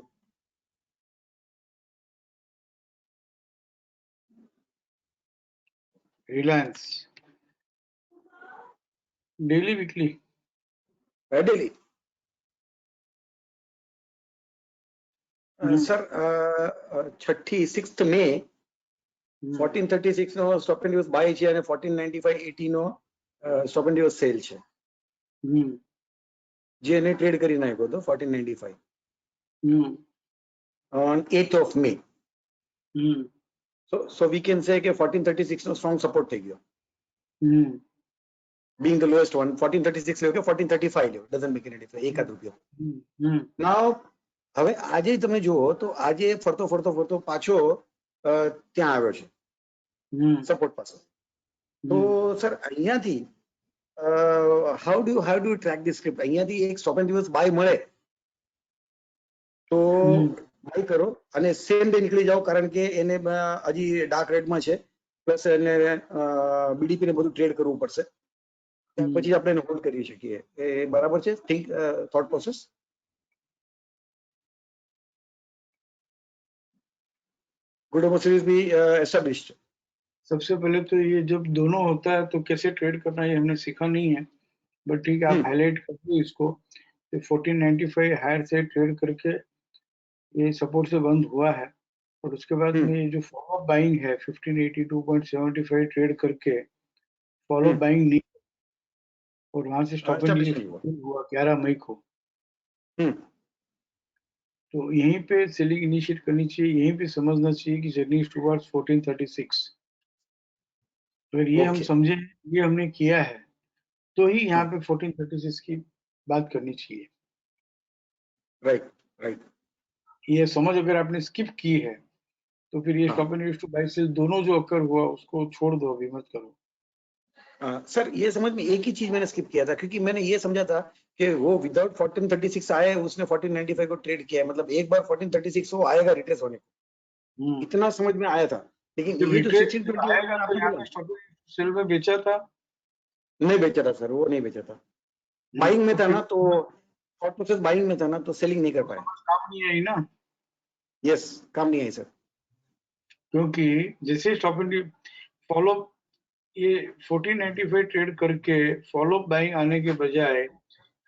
Reliance daily weekly daily sir 6 મે 1436 નો સ્ટોપ એન્ડ યુઝ બાય છે અને 1495 80 નો સ્ટોપ એન્ડ યુઝ સેલ છે, જે એને ટ્રેડ કરી નાખ્યો હતો 1495 on 8th of May. So we can say કે 1436 નો સ્ટ્રોંગ સપોર્ટ થઈ ગયો, being the lowest one. 1436 લેવો કે 1435 લેવો, doesn't make any difference, એકાદ રૂપિયો. Now હવે આજે તમે જુઓ તો આજે ફરતો ફરતો ફરતો પાછો ત્યાં આવ્યો છે સપોર્ટ પાસે. તો સર અહીંયાથી how do you track the script? અહીંયાથી એક સ્ટોપ એન્ડ યુઝ બાય મળે તો બાય કરો અને સેમ ડે નીકળી જાઓ, કારણ કે એને હજી ડાર્ક રેડમાં છે, પ્લસ એને બીડીપી ને બધું ટ્રેડ કરવું પડશે, પછી આપણે એને હોલ્ડ કરી શકીએ. એ બરાબર છે થોટ પ્રોસેસ? गुड सीरीज भी एस्टेब्लिश्ड. सबसे पहले तो ये जब दोनों होता है तो कैसे ट्रेड करना है ये हमने सीखा नहीं है, बट ठीक है, आप हाईलाइट कर दो इसको। 1495 हायर से ट्रेड करके ये सपोर्ट से बंद हुआ है, और उसके बाद में ये जो फॉलो बाइंग है 1582.75 ट्रेड करके फॉलो बाइंग नहीं, और वहां से स्टॉप एंड हुआ 11 मई को। तो यहीं पे सेलिंग इनिशिएट करनी चाहिए, यहीं पे समझना चाहिए कि जर्नी टुवर्ड्स 1436। अगर ये हम समझे, ये हमने किया है, तो ही यहाँ पे 1436 की बात करनी चाहिए। Right right. ये समझ अगर आपने स्किप की है तो फिर ये stop and to buy sell दोनों जो अकर हुआ उसको छोड़ दो, अभी मत करो। सर ये समझ में एक ही चीज मैंने स्किप किया था, क्योंकि मैंने ये समझा था कि वो विदाउट 1436 आए, उसने 1495 को ट्रेड किया है, मतलब एक बार 1436 वो आएगा रिट्रेस होने को, इतना समझ में आया था. लेकिन ये जो 1620 आएगा तो यहाँ पे स्टॉप एंड सेल में बेचा था? नहीं बेचा था सर, वो नहीं बेचा था. बाइंग में था ना, तो थॉट प्रोसेस बाइंग में था ना, तो सेलिंग नहीं कर पाए. काम नहीं आई ना? यस, काम नहीं आई सर, क्योंकि जैसे स्टॉप एंड फॉलो ये 1495 ट्रेड करके फॉलो बाइंग आने के बजाय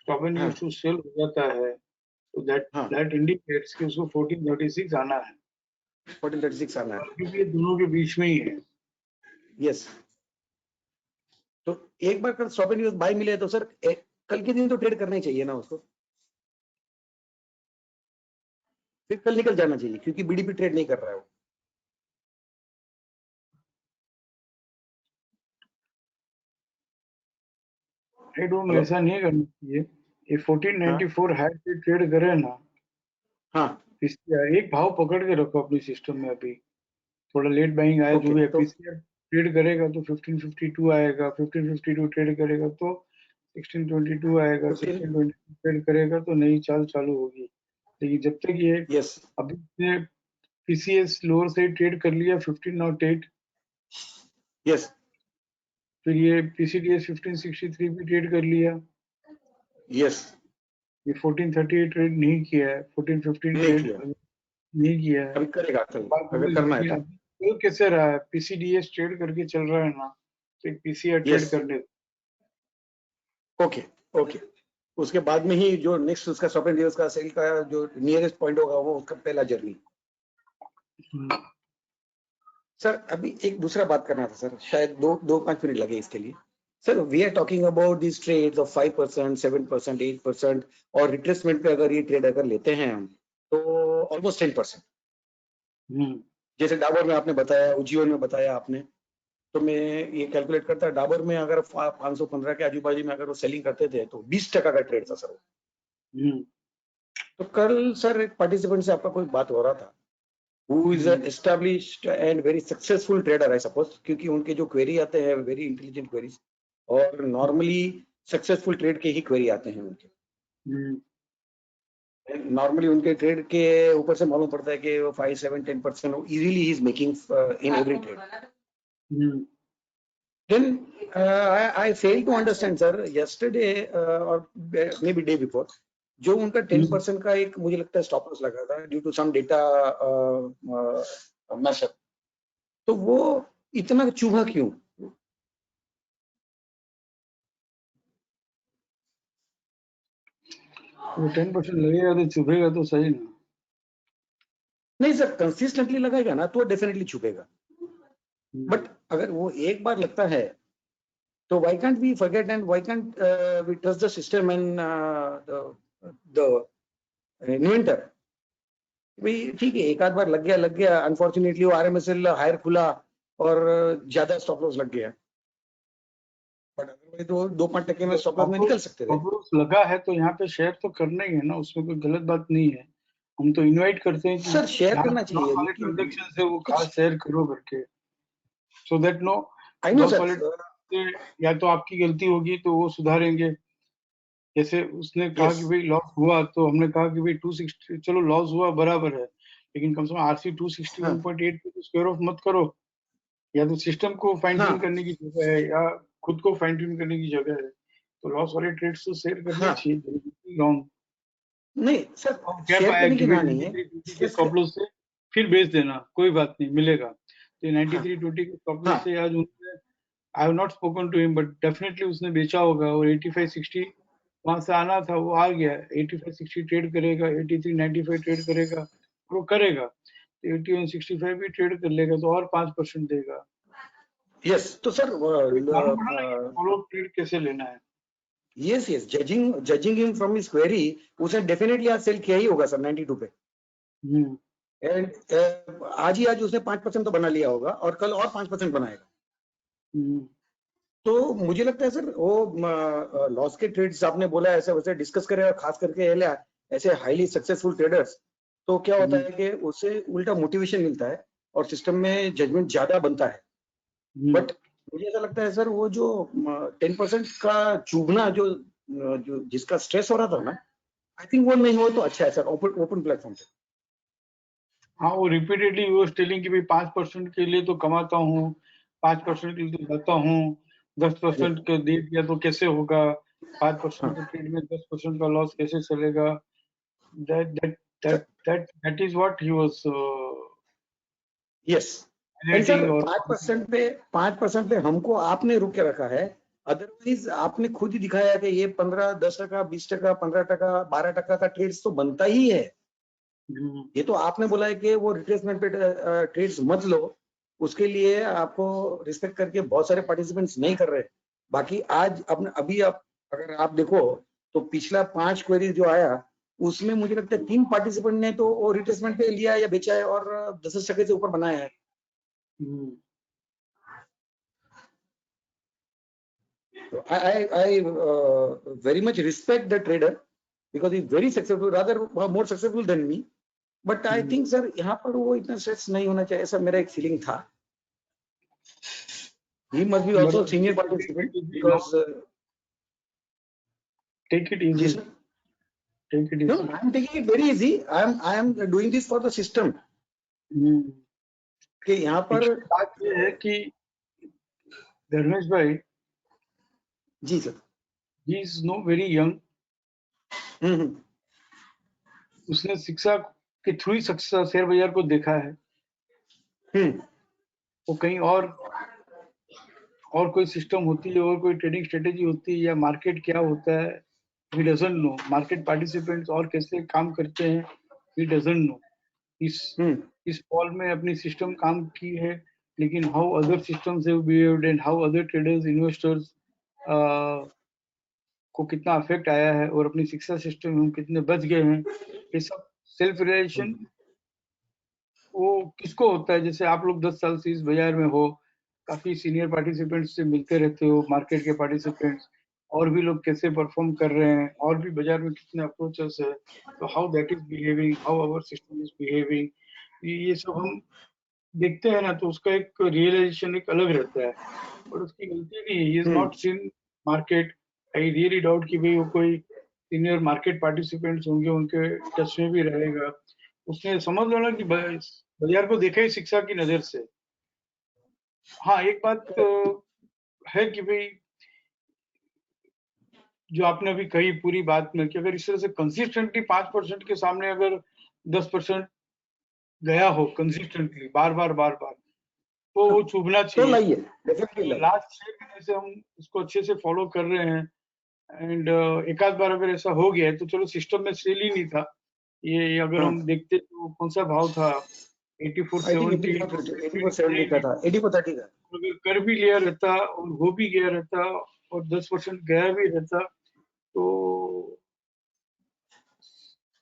stop and use to sell हो जाता है, तो दैट इंडिकेट्स कि उसको 1436 आना है, 1436 आना है, क्योंकि ये दोनों के बीच में ही है। यस. तो एक बार कल स्टॉप एंड यूज बाय मिले तो सर कल के दिन तो ट्रेड करना ही चाहिए ना उसको, फिर कल निकल जाना चाहिए, क्योंकि बीडीपी ट्रेड नहीं कर रहा है वो. आई डोंट नो, ऐसा नहीं करना चाहिए। ये 1494 हाई पे ट्रेड करे ना, हाँ, एक भाव पकड़ के रखो अपने सिस्टम में। अभी थोड़ा लेट बाइंग आया जो भी है, पीसीआर ट्रेड करेगा तो 1552 आएगा, 1552 ट्रेड करेगा तो 1622 आएगा, 1622 ट्रेड करेगा तो नई चाल चालू होगी। लेकिन जब तक ये अभी पीसीएस लोअर साइड ट्रेड कर लिया 1508, यस, फिर ये PCDS 1563 भी ट्रेड कर लिया, यस ये 1438 ट्रेड नहीं किया है, 1415 नहीं ट्रेड किया, नहीं किया है। अभी करेगा कल बात अगर करना है तो। तो कैसे रहा है, PCDS ट्रेड करके चल रहा है ना, तो एक PCI ट्रेड यस करने ओके ओके, उसके बाद में ही जो नेक्स्ट उसका स्टॉप एंड का सेल का जो नियरेस्ट पॉइंट होगा वो उसका पहला जर्नी। सर अभी एक दूसरा बात करना था सर, शायद 5 मिनट लगे इसके लिए। Sir we are talking about this trade of 5%, 7%, 8% और रिट्रेसमेंट पे अगर ये ट्रेड अगर लेते हैं हम तो ऑलमोस्ट 10%। जैसे डाबर में आपने बताया, उजियो में बताया आपने, तो मैं ये कैलकुलेट करता, डाबर में अगर 515 के आजू बाजू में अगर वो सेलिंग करते थे तो 20% का ट्रेड था सर वो। तो कल सर एक पार्टिसिपेंट से आपका कोई बात हो रहा था, who is an established and very successful trader I suppose, क्योंकि उनके जो क्वेरी आते हैं वेरी इंटेलिजेंट क्वेरीज और नॉर्मली सक्सेसफुल ट्रेड के ही क्वेरी आते हैं उनके। नॉर्मली उनके ट्रेड के ऊपर से मालूम पड़ता है कि वो 5, 7, 10% easily he is making in every trade. Then I fail to understand sir, yesterday or maybe day before, जो उनका 10% का एक मुझे लगता है स्टॉप लॉस लगा था due to some data mashup, तो वो इतना चुभा क्यों? वो 10% लगेगा तो चुभेगा तो सही ना। नहीं सर, कंसिस्टेंटली लगाएगा ना तो डेफिनेटली छुपेगा, बट अगर वो एक बार लगता है तो why can't we forget and why can't we trust the system and the inventor? भाई ठीक है, एक आध बार लग गया, अनफॉर्चुनेटली वो RMSL हायर खुला और ज्यादा स्टॉप लॉस लग गया, बट अदरवाइज तो 2-5% में स्टॉप लॉस में निकल सकते थे। स्टॉप लॉस लगा है तो यहाँ पे शेयर तो करना ही है ना, उसमें कोई गलत बात नहीं है। हम तो इनवाइट करते हैं कि सर शेयर करना चाहिए वाले लेकिन ट्रांजैक्शन से वो खास शेयर करो करके, so that no I know loss sir, वाले या तो आपकी गलती होगी तो वो सुधारेंगे। जैसे उसने कहा कि भाई लॉस हुआ तो हमने कहा कि भाई 260, चलो लॉस हुआ बराबर है, लेकिन कम से कम RC 261.8 पे स्क्वायर ऑफ मत करो। या तो सिस्टम को फाइन ट्यून करने की जगह है या खुद को फाइन ट्यून करने की जगह है, तो लॉस वाले ट्रेड्स तो शेयर करने चाहिए। लॉन्ग नहीं सर, क्या शेयर पाया करने कि की भाई ना नहीं है 9320 के स्टॉप लॉस से फिर बेच देना, कोई बात नहीं मिलेगा। तो 9320 के स्टॉप लॉस से आज उन्होंने, I have not spoken to him but definitely उसने बेचा होगा, और 8560 वहां से आना था वो आ गया। 8560 ट्रेड करेगा, 8395 ट्रेड करेगा, वो करेगा तो 8165 भी ट्रेड कर लेगा तो और 5% देगा। यस तो सर फॉलो ट्रेड कैसे लेना है? Yes judging him from his query, उसने डेफिनेटली आज सेल किया ही होगा सर 92 पे, एंड आज उसने 5% तो बना लिया होगा और कल और 5% बनाएगा। तो मुझे लगता है सर वो लॉस के ट्रेड्स आपने बोला ऐसे वैसे डिस्कस करें, और खास करके ऐसे हाईली सक्सेसफुल ट्रेडर्स, तो क्या होता है कि उससे उल्टा मोटिवेशन मिलता है और सिस्टम में जजमेंट ज्यादा बनता है। बट मुझे ऐसा लगता है सर वो जो 10% का चुभना जो जिसका स्ट्रेस हो रहा था ना, आई थिंक वो नहीं हो तो अच्छा है सर ओपन प्लेटफॉर्म पे। हाँ, वो रिपीटेडली वो स्टेलिंग की भाई 5% के लिए तो कमाता हूँ, 5% के लिए तो जाता हूँ, 10% के दे दिया तो कैसे होगा, 5% के ट्रेड में 10% का लॉस कैसे चलेगा? That is what he was yes and sir highlighting। 5% पे हमको आपने रुक के रखा है, अदरवाइज आपने खुद ही दिखाया कि ये 15, 10%, 20%, 15%, 12% का ट्रेड्स तो बनता ही है। ये तो आपने बोला है कि वो रिट्रेसमेंट पे ट्रेड्स मत लो, उसके लिए आपको रिस्पेक्ट करके बहुत सारे पार्टिसिपेंट्स नहीं कर रहे। बाकी आज अभी आप अगर आप देखो तो पिछला 5 क्वेरी जो आया उसमें मुझे लगता है 3 पार्टिसिपेंट ने तो वो रिट्रेसमेंट पे लिया या बेचा है और 10% से ऊपर बनाया है। I very much respect the trader because he's very successful, rather more successful than me. But I think sir यहाँ पर वो इतना स्ट्रेस नहीं होना चाहिए, ऐसा मेरा एक फीलिंग था। He must be also senior participant because take it easy. Take it easy. No, I am taking it very easy. I am doing this for the system. कि यहाँ पर बात ये है कि धर्मेश भाई ji sir. He is no very young, hmm. उसने शिक्षा के थ्रू ही शेयर बाजार को देखा है। हम्म। वो कहीं और कोई सिस्टम होती है और कोई ट्रेडिंग स्ट्रेटेजी होती है या मार्केट क्या होता है, he doesn't know. Market participants और कैसे काम करते हैं, ही डजंट नो। इस फॉल में अपनी सिस्टम काम की है, लेकिन how other systems have behaved and how other traders investors को कितना अफेक्ट आया है और अपनी शिक्षा सिस्टम में हम कितने बच गए हैं, ये सब सेल्फ रियलाइजेशन वो किसको होता है। जैसे आप लोग 10 साल से इस बाजार में हो, काफी सीनियर पार्टिसिपेंट्स से मिलते रहते हो, मार्केट के पार्टिसिपेंट्स और भी लोग कैसे परफॉर्म कर रहे हैं और भी बाजार में कितने अप्रोचेस है, तो how that is behaving, how our system is behaving, ये सब हम देखते हैं ना, तो उसका एक रियलाइजेशन एक अलग रहता है। और उसकी गलती नहीं है, is not seen market. I really doubt कि भाई वो कोई सीनियर मार्केट पार्टिसिपेंट्स होंगे, उनके टच में भी रहेगा। उसने समझ लो ना कि बाजार को देखा ही शिक्षा की नजर से। हाँ, एक बात है कि भाई जो आपने अभी कही पूरी बात में कि अगर इस तरह से कंसिस्टेंटली 5% के सामने अगर 10% गया हो कंसिस्टेंटली बार बार तो वो चुभना तो चाहिए। लाइए, डेफिनेटली लाइए। लास्ट 6 महीने से हम इसको अच्छे से फॉलो कर रहे हैं एंड एक आध बार अगर ऐसा हो गया है तो चलो सिस्टम में सेल ही नहीं था। ये अगर हम देखते तो कौन सा भाव था, 84.70 84.70 का था, 84.30 का। अगर कर भी लिया रहता और हो भी गया रहता और 10% गया भी रहता तो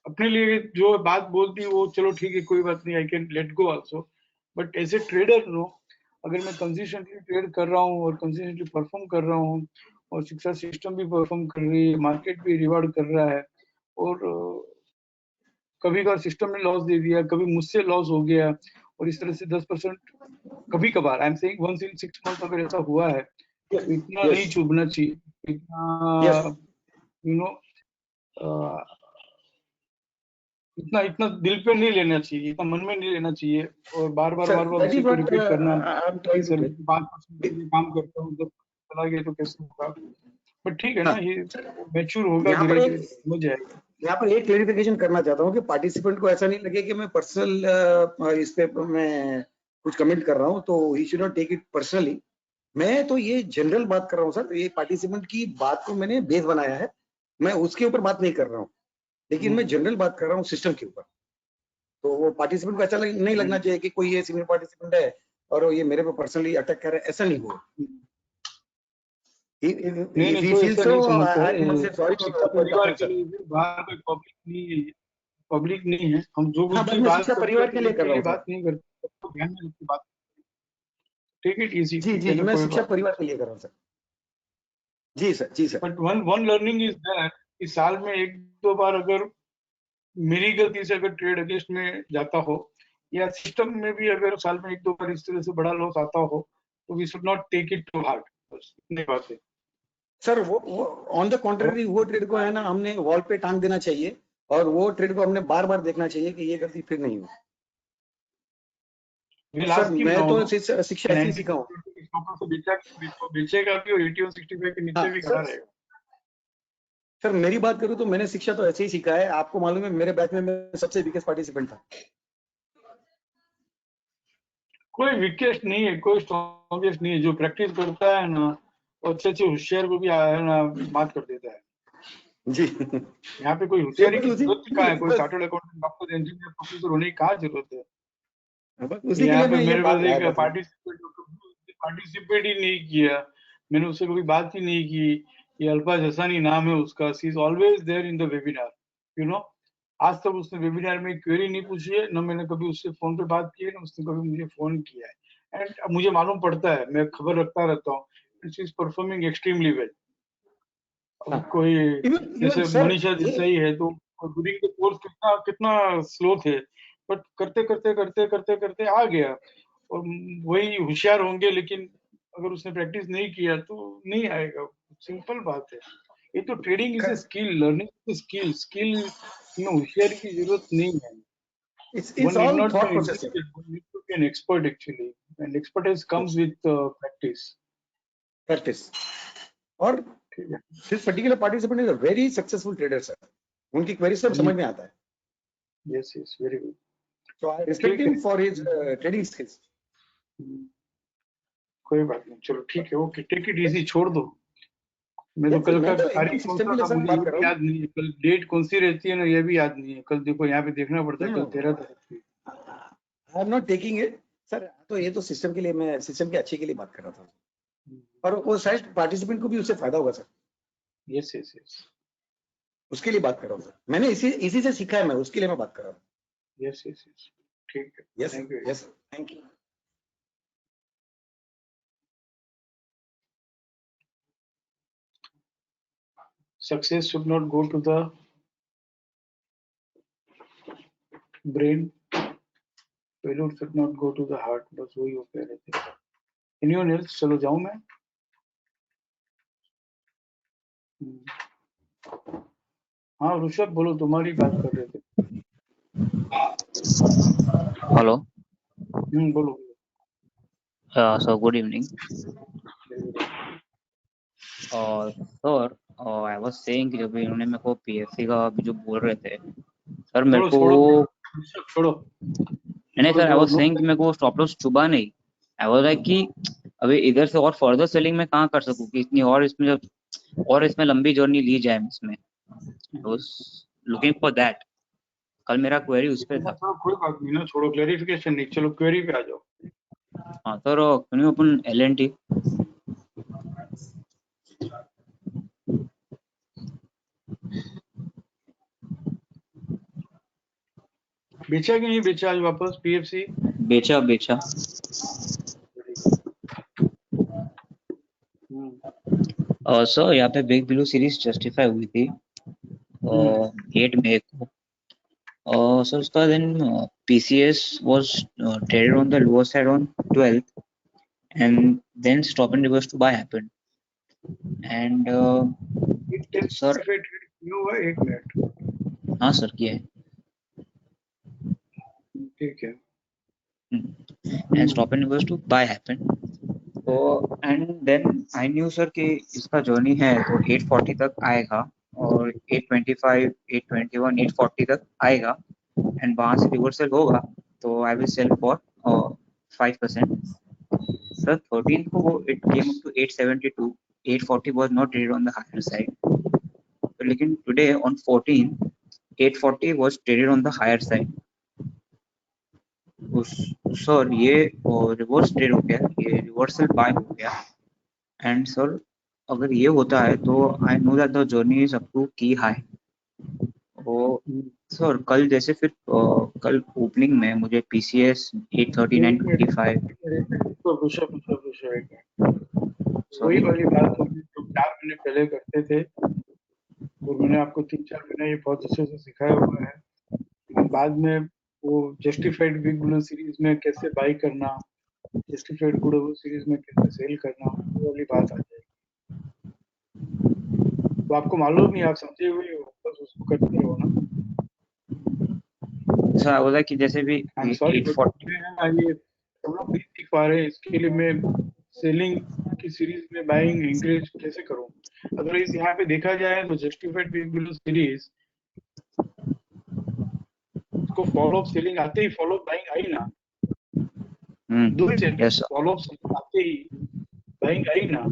अपने लिए जो बात बोलती वो चलो ठीक है, कोई बात नहीं, I can let go also. But as a trader no, अगर मैं कंसिस्टेंटली ट्रेड कर रहा हूँ और कंसिस्टेंटली परफॉर्म कर रहा हूँ और शिक्षा सिस्टम भी परफॉर्म कर रही है, मार्केट भी रिवार्ड कर रहा है और कभी कभार सिस्टम ने लॉस दे दिया, कभी मुझसे लॉस हो गया और इस तरह से 10% कभी कभार, I am saying once in 6 months अगर ऐसा हुआ है तो इतना नहीं चुभना चाहिए, इतना यू नो इतना इतना दिल पे नहीं लेना चाहिए, इतना मन में नहीं लेना चाहिए और बार बार उसी को रिपीट करना। सर 5% के लिए काम करता हूँ, जब चला गया तो कैसे होगा। बट ठीक है ना, ये मैच्योर होगा, धीरे धीरे समझ जाएगा। यहाँ पर एक क्लेरिफिकेशन करना चाहता हूँ कि पार्टिसिपेंट को ऐसा नहीं लगे कि मैं पर्सनल इस पे मैं कुछ कमेंट कर रहा हूँ, तो he should not take it personally. मैं तो ये जनरल बात कर रहा हूँ सर, ये पार्टिसिपेंट की बात को मैंने बेस बनाया है, मैं उसके ऊपर बात नहीं कर रहा हूँ, लेकिन मैं जनरल बात कर रहा हूँ सिस्टम के ऊपर। तो वो पार्टिसिपेंट को ऐसा नहीं लगना चाहिए कि कोई ये सीनियर पार्टिसिपेंट है और ये मेरे पे पर्सनली अटैक कर रहा है, ऐसा नहीं हो। नहीं तो ऐसा नहीं समझता है, शिक्षा परिवार के लिए बाहर कोई पब्लिक नहीं है, हम जो कुछ भी बात परिवार के लिए कर रहा हूँ, बात नहीं करते, तो ध्यान में रखते बात, टेक इट इजी। जी, मैं शिक्षा परिवार के लिए कर रहा हूँ सर। जी sir. But one learning is that इस साल में 1-2 बार अगर मेरी गलती से अगर ट्रेड अगेंस्ट में जाता हो या सिस्टम में भी अगर साल में 1-2 बार इस तरह से बड़ा लॉस आता हो तो we should not take it to heart, बस इतनी बात है सर। वो ऑन द कॉन्ट्ररी वो ट्रेड को है ना हमने वॉल पे टांग देना चाहिए और वो ट्रेड को हमने बार बार देखना चाहिए कि ये गलती फिर नहीं हो। सर मैं तो शिक्षा ऐसी सीखा हूँ, बेचेगा भी और 81-65 के नीचे भी खड़ा रहेगा। सर मेरी बात करूं तो मैंने शिक्षा तो ऐसे ही सीखा है, आपको मालूम है मेरे बैच में मैं सबसे वीकेस्ट पार्टिसिपेंट था। कोई वीकेस्ट नहीं है, कोई स्ट्रॉन्गेस्ट नहीं है, जो प्रैक्टिस करता है ना और अच्छे होशियार को भी है ना बात कर देता है जी। यहाँ पे कोई होशियारी की जरूरत कहाँ है, कोई chartered accountant, doctor, engineer, professor होने की कहाँ जरूरत है। उसी के लिए मैं ये बात मेरे पास पार्टिसिपेट ही नहीं किया, मैंने उससे कभी बात ही नहीं की। ये अल्फा जसानी नाम है उसका, she is always there in the webinar, you know. आज तक उसने वेबिनार में क्वेरी नहीं पूछी है, न मैंने कभी उससे फोन पे बात की है, न उसने कभी मुझे फोन किया है। एंड मुझे मालूम पड़ता है, मैं खबर रखता रहता हूँ, she is performing extremely well. कोई जैसे मनीषा जैसा ही है तो ड्यूरिंग द कोर्स कितना स्लो थे, बट करते आ गया। और वही होशियार होंगे, लेकिन अगर उसने प्रैक्टिस नहीं किया तो नहीं आएगा, सिंपल बात है। ये तो trading is a skill, learning is skill, skill में होशियारी की जरूरत नहीं है। It's all thought processing. One need to be an expert actually, and expertise comes with practice. और ठीक है। This particular participant is a very successful trader sir, उनकी क्वेरी सब समझ में आता है, yes yes, very good. So I respect him for his trading skills. कोई बात नहीं, चलो ठीक है, ओके, टेक इट इजी, छोड़ दो। मैं तो कल का मैं तो तारीख एकदम कौन सिस्टम सा के लिए था सर मुझे बात ये कर भी रहा याद नहीं है, कल डेट कौन सी रहती है ना ये भी याद नहीं है। कल देखो यहाँ पे देखना पड़ता है, कल 13 तारीख थी। I am not taking it sir, तो ये तो सिस्टम के लिए, मैं सिस्टम के अच्छे के लिए बात कर रहा था, और वो शायद पार्टिसिपेंट को भी उससे फायदा होगा सर, यस यस यस उसके लिए बात कर रहा हूँ सर, मैंने इसी से सीखा है, मैं उसके लिए मैं बात कर रहा हूँ। यस यस यस, ठीक है, yes thank you. Yes thank you. Success should not go to the brain, failure should not go to the heart, बस वही वो कह रहे थे। Anyone else? चलो जाऊं मैं। हाँ ऋषभ बोलो, तुम्हारी बात कर रहे थे। Hello, बोलो। so good evening. Sir, I was saying कि जब भी इन्होंने मेरे को PSC का अभी जो बोल रहे थे सर, मेरे को छोड़ो। नहीं सर, आई वाज सेइंग कि मेरे को स्टॉप लॉस चुभा नहीं। आई वाज लाइक कि अभी इधर से और फर्दर सेलिंग में कहाँ कर सकूं कि इतनी और इसमें जब और इसमें लंबी जर्नी ली जाए इसमें। I was looking for that. कल मेरा क्वेरी उस पे था। कोई बात नहीं ना, छोड़ो, क्लेरिफिकेशन नहीं, चलो क्वेरी पे आ जाओ। हाँ sir, can you open LNT? बेचा कि नहीं बेचा आज वापस PFC? बेचा। सर यहाँ पे बिग ब्लू सीरीज जस्टिफाई हुई थी 8 मई को। So उसका then PCS was traded on the lower side on 12th, and then stop and reverse to buy happened. And sir, एक मिनट। हाँ सर किया है। ठीक है। And stop and reverse to buy happened. So and then I knew sir कि इसका journey है तो 840 तक आएगा और 825, 821, 840 तक आएगा, एंड वहां से रिवर्सल होगा तो I will sell for 5%। Sir 13 को it came up to 872, 840 was not traded on the higher side, लेकिन today on 14 840 was traded on the higher side। Sir ये रिवर्स ट्रेड हो गया, ये रिवर्सल बाय हो गया। एंड सर अगर ये होता है तो I know that the journey is up to key high. Sir कल जैसे फिर कल ओपनिंग में मुझे PCS 839.25। वही वाली बात होगी जो 4 महीने पहले करते थे, और मैंने आपको 3-4 महीने ये बहुत अच्छे से सिखाया हुआ है। लेकिन बाद में वो जस्टिफाइड बिग ब्लू सीरीज में कैसे बाई करना, जस्टिफाइड गुड सीरीज में कैसे सेल करना, वो वाली बात आ जाएगी। तो आपको मालूम नहीं, आप समझे हुए हो, बस उसको करते रहो ना। सर आई वाज लाइक कि जैसे भी 840 ये हम लोग नहीं सीख पा रहे, इसके लिए मैं सेलिंग की सीरीज में बाइंग इंक्रीज कैसे करूं? अगर इस यहाँ पे देखा जाए तो जस्टिफाइड बिग ब्लू सीरीज को फॉलो अप सेलिंग आते ही फॉलो अप बाइंग आई ना। दो ही सेकंड, फॉलो अप सेलिंग आते ही बाइंग आई ना।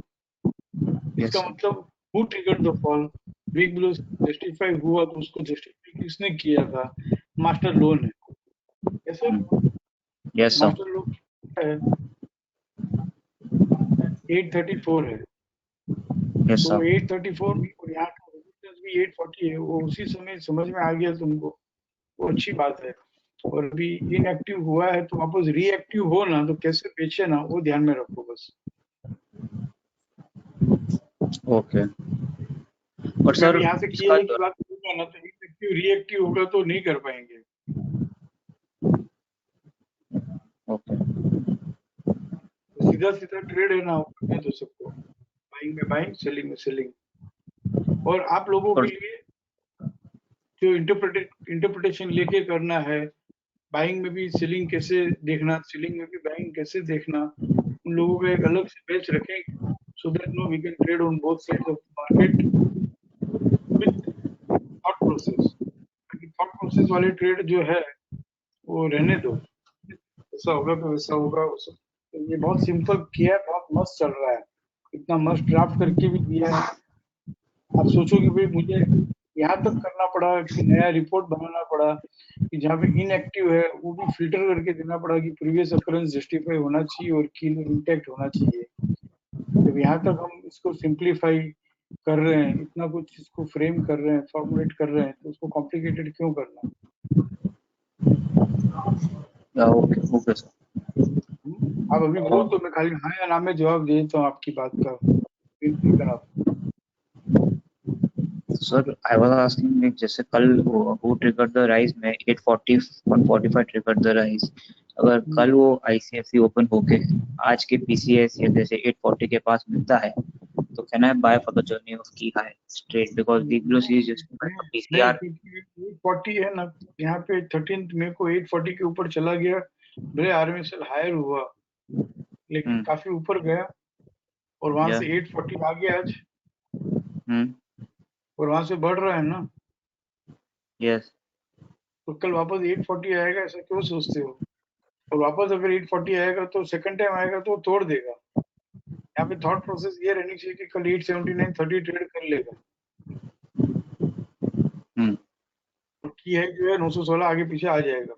इसका मतलब who triggered the fall? Big blue justify हुआ तो उसको जस्टिफाई किसने किया था? मास्टर लोन है। कैसे? Yes sir. मास्टर लोन है 834 है। यस तो सर। 834 भी और यहाँ का रेजिस्टेंस भी 840 है। वो उसी समय समझ में आ गया तुमको, वो अच्छी बात है। और अभी इनएक्टिव हुआ है तो वापस रीएक्टिव हो ना, तो कैसे बेचे ना, वो ध्यान में रखो बस। ओके। और सर यहाँ से किए की बात करूंगा ना, तो इनएक्टिव रीएक्टिव होगा तो नहीं कर पाएंगे। ओके। सीधा सीधा ट्रेड है ना, करने दो सबको, बाइंग में बाइंग, सेलिंग में सेलिंग। और आप लोगों के लिए जो इंटरप्रिटेशन लेके करना है, बाइंग में भी सेलिंग कैसे देखना, सेलिंग में भी बाइंग कैसे देखना, उन लोगों का एक अलग से बैच रखें, so that no we can trade on both sides of market with thought process. Thought process वाले ट्रेड जो है वो रहने दो, ऐसा होगा तो वैसा होगा। तो ये बहुत सिंपल किया है, बहुत मस्त चल रहा है, इतना मस्त ड्राफ्ट करके भी दिया है। आप सोचो कि भाई मुझे यहाँ तक करना पड़ा कि नया रिपोर्ट बनाना पड़ा कि जहाँ पे इनएक्टिव है वो भी फिल्टर करके देना पड़ा कि प्रीवियस अकरेंस जस्टिफाई होना चाहिए और की इंटैक्ट होना चाहिए। जब यहाँ तक हम इसको सिंप्लीफाई कर रहे हैं, इतना कुछ इसको फ्रेम कर रहे हैं, फॉर्मुलेट कर रहे हैं, तो उसको कॉम्प्लिकेटेड क्यों करना? Okay okay sir. आप अभी बोल तो मैं खाली हाँ या ना में जवाब दे देता हूँ आपकी बात का। Sir, I was asking like जैसे कल वो triggered the rise में 840 145 triggered the rise, अगर कल वो ICFC ओपन होके आज के PCS या जैसे 840 के पास मिलता है तो can I buy for the journey of key high straight because week below is just PCR 840 है ना, यहाँ पे 13 मई को 840 के ऊपर चला गया, भले आरएमएसएल हायर हुआ लेकिन काफी ऊपर गया और वहां से 840 आ गया आज और वहां से बढ़ रहा है ना। यस तो कल वापस 840 आएगा ऐसा क्यों सोचते हो? और वापस अगर 840 आएगा तो सेकंड टाइम आएगा तो तोड़ देगा। यहाँ पे थॉट प्रोसेस ये रहनी चाहिए कि कल 879.30 ट्रेड कर लेगा। की है जो है 916 आगे पीछे आ जाएगा।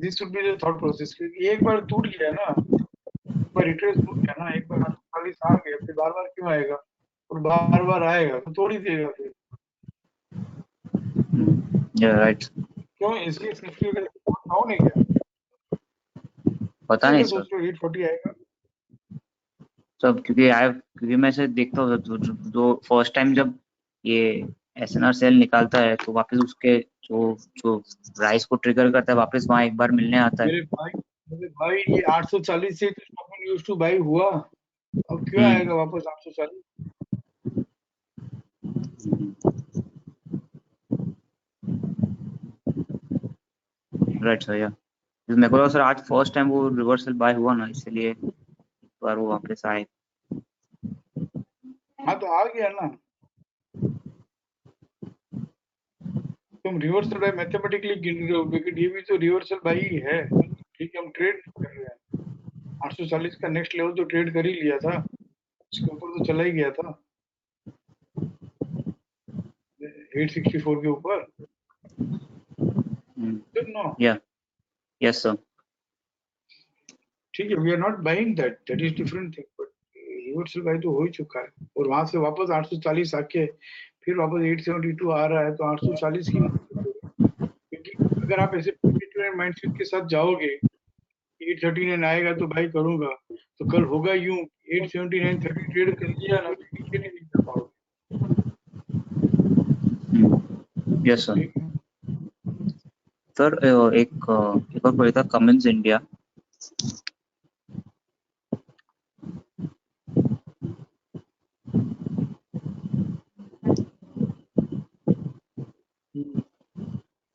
This should be the thought process, क्योंकि एक बार टूट गया ना, एक बार रिट्रेस टूट गया ना, एक बार 840 आ गया, फिर बार बार क्यों आएगा? और बार बार आएगा तो तोड़ ही देगा फिर। राइट। क्यों इसके सिस्टम का डाउन है क्या? पता नहीं सर। 840 आएगा सब क्योंकि मैं से देखता हूँ जो फर्स्ट टाइम जब ये एसएनआर सेल निकालता है तो वापस उसके जो प्राइस को ट्रिगर करता है वापस वहाँ एक बार मिलने आता है। मेरे भाई ये 840 से तो यूज्ड टू बाई हुआ, अब क्यों आएगा वापस 840? राइट सर या मेरे को सर आज फर्स्ट टाइम वो रिवर्सल बाय हुआ ना, इसलिए एक बार वो वापस आए। हाँ तो आ गया ना, तुम रिवर्सल बाय मैथमेटिकली गिन रहे हो, लेकिन ये भी तो रिवर्सल बाय ही है। ठीक है, हम ट्रेड कर रहे हैं, 840 का नेक्स्ट लेवल तो ट्रेड कर ही लिया था, उसके ऊपर तो चला ही गया था 864 के ऊपर। Yes sir. ठीक है, we are not buying that is different thing, but reversal buy तो हो ही चुका है और वहां से वापस 840 आके फिर वापस 872 आ रहा है तो 840 की, क्योंकि अगर आप ऐसे माइंडसेट के साथ जाओगे 839 आएगा तो भाई करूंगा, तो कल होगा यूं 879 30 ट्रेड कर लिया ना तो नीचे नहीं कर पाओगे। Yes sir. सर एक और कोई था कमेंस इंडिया,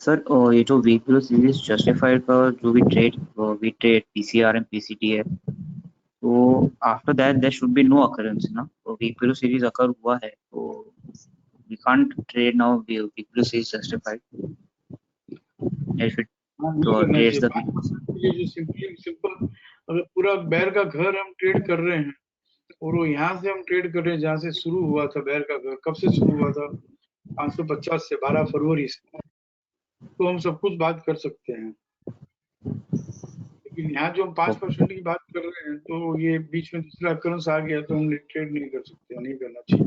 सर ये जो वीक बिलो सीरीज जस्टिफाइड का जो भी ट्रेड पीसीआर एंड पीसीटी है, तो after that there should be no occurrence ना, तो वीक बिलो सीरीज अकर हुआ है तो we can't trade now weak below series justified if it trades the simple अगर पूरा बैर का घर हम ट्रेड कर रहे हैं और वो यहाँ से हम ट्रेड कर रहे हैं जहाँ से शुरू हुआ था बैर का घर, कब से शुरू हुआ था? 550 से 12 फरवरी से, तो हम सब कुछ बात कर सकते हैं। लेकिन यहाँ जो हम 5% की बात कर रहे हैं तो ये बीच में दूसरा अकरेंस आ गया तो हम ट्रेड नहीं कर सकते, नहीं करना चाहिए।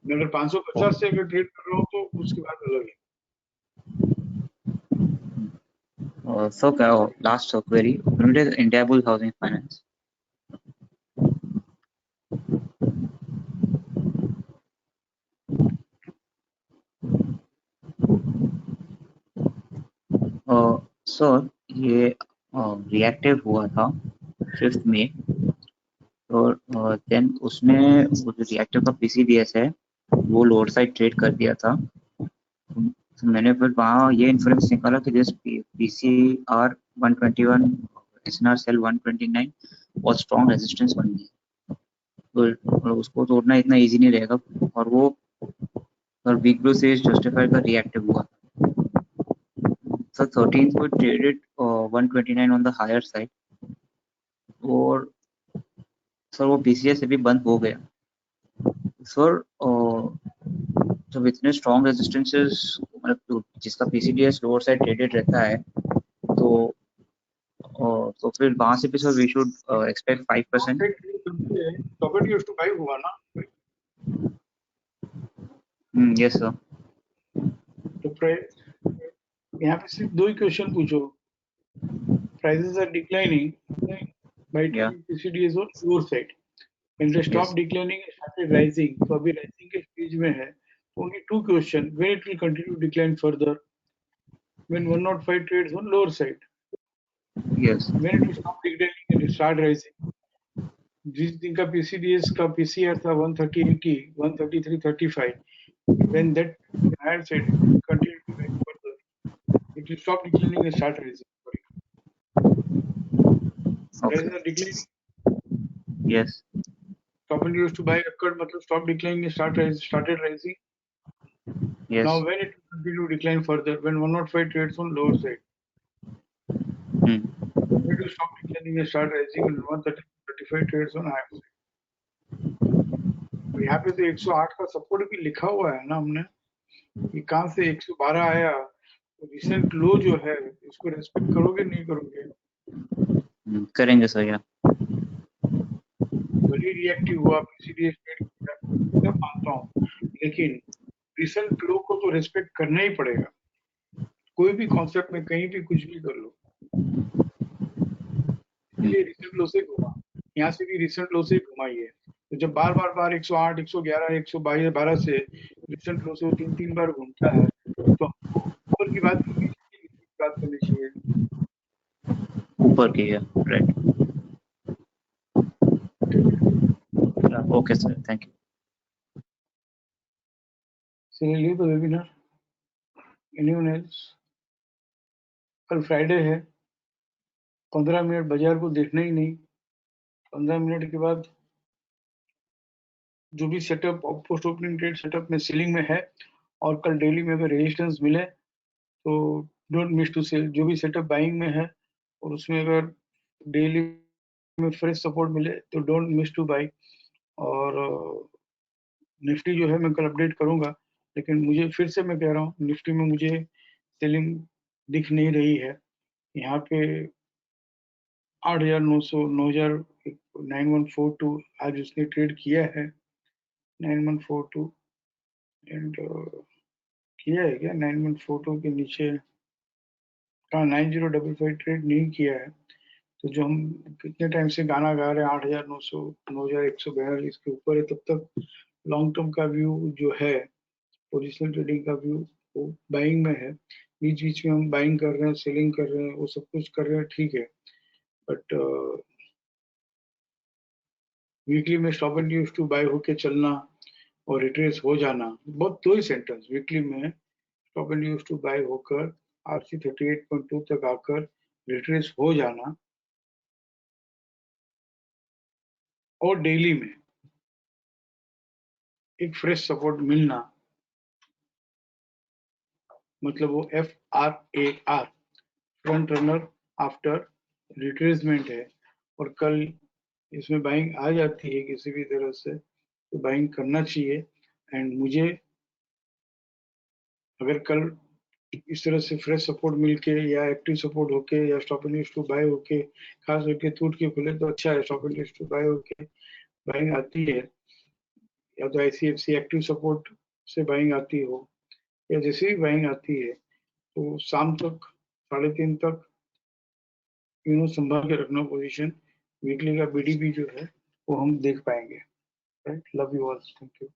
मैं अगर 550 से अगर ट्रेड कर रहा हूँ तो उसकी बात अलग है। So last query, Indiabulls Housing Finance. Sir ये रिएक्टिव हुआ था 5th में, और देन उसमें वो जो रिएक्टिव का पीसीडीएस है वो लोअर साइड ट्रेड कर दिया था, तो मैंने फिर वहाँ ये इन्फ्लुएंस निकाला कि दिस पीसीआर 121 एसएनआर सेल 129 बहुत स्ट्रॉन्ग रेजिस्टेंस बन गई। तो उसको तोड़ना इतना इजी नहीं रहेगा, और वो और वीक ब्लू से जस्टिफाइड का रिएक्टिव हुआ। So 13th we traded 129 on the higher side, और सर वो PCS से भी बंद हो गया सर। जब इतने स्ट्रॉन्ग रेजिस्टेंसेस, मतलब जिसका PCDS लोअर साइड ट्रेडेड रहता है, तो फिर वहां से भी sir we should expect 5%। Stop and use to buy हुआ ना? Yes sir. तो यहाँ पे सिर्फ दो ही क्वेश्चन पूछो। Prices are declining by Yeah. PCDS on lower side. When they stop Yes. declining and started rising, तो अभी rising के stage में है। Only two question: when it will continue to decline further? When 105 trades on lower side. Yes. When it will stop declining and start rising? जिस दिन का PCDS का PCR था 130.80, 133.35. When that higher side continue to rise further, it will stop declining and start rising. Prices are declining. Yes. Stop and use to buy occurred, मतलब stop declining and started rising. Yes. Now when it will continue to decline further, when 105 trades on lower side, when it will stop declining and start rising, and 135 trades on higher side. और यहाँ पे तो 108 का support भी लिखा हुआ है ना हमने, ये कहाँ से 112 आया? तो रिसेंट लो जो है इसको रेस्पेक्ट करोगे नहीं करोगे? करेंगे सर। या भले रिएक्टिव हुआ, PCDS ट्रेड किया, मैं मानता हूँ, लेकिन रिसेंट लो को तो रेस्पेक्ट करना ही पड़ेगा। कोई भी कॉन्सेप्ट में कहीं भी कुछ भी कर लो, इसलिए रिसेंट लो से घुमा, यहाँ से भी रिसेंट लो से घुमाई है। तो जब बार बार 108, 111, 112 से रिसेंट लो से 3 बार घूमता है, तो ऊपर की बात करनी चाहिए। ऊपर की है, right. Okay sir, thank you. चलिए तो वेबिनार, एनीवन एल्स? कल फ्राइडे है, 15 मिनट बाजार को देखना ही नहीं। 15 मिनट के बाद जो भी setup post opening trade setup में सेलिंग में है, और कल डेली में अगर रेजिस्टेंस मिले तो डोंट मिस टू सेल। जो भी सेटअप बाइंग में है और उसमें अगर डेली में फ्रेश सपोर्ट मिले तो डोंट मिस टू बाई। और निफ्टी जो है मैं कल अपडेट करूंगा, लेकिन मुझे फिर से मैं कह रहा हूँ, निफ्टी में मुझे सेलिंग दिख नहीं रही है। यहाँ पे 8,900, 9142 आज उसने ट्रेड किया है, 9142 एंड किया है क्या? 9142 के नीचे हाँ 9055 ट्रेड नहीं किया है। तो जो हम कितने टाइम से गाना गा रहे हैं 8,900, 9,142 के ऊपर है, तब तक लॉन्ग टर्म का व्यू जो है, पोजिशनल ट्रेडिंग का व्यू, वो बाइंग में है। बीच बीच में हम बाइंग कर रहे हैं, सेलिंग कर रहे हैं, वो सब कुछ कर रहे हैं, ठीक है। बट वीकली में stop and use to buy होके चलना और रिट्रेस हो जाना, बहुत दो ही सेंटेंस। वीकली में stop and use to buy होकर RC 38.2 तक आकर रिट्रेस हो जाना, और डेली में एक फ्रेश सपोर्ट मिलना, मतलब वो FRAR, front runner after retracement है। और कल इसमें बाइंग आ जाती है किसी भी तरह से, तो बाइंग करना चाहिए। एंड मुझे अगर कल इस तरह से फ्रेश सपोर्ट मिलके या एक्टिव सपोर्ट होके या stop and use to buy होके, खास करके टूट के खुले तो अच्छा है। Stop and use to buy होके बाइंग आती है, या तो ICFC एक्टिव सपोर्ट से बाइंग आती हो, या जैसे ही बाइंग आती है तो शाम तक 3:30 तक संभाल के रखना पोजीशन। वीकली का BDP जो है वो हम देख पाएंगे। Right, love you all, thank you.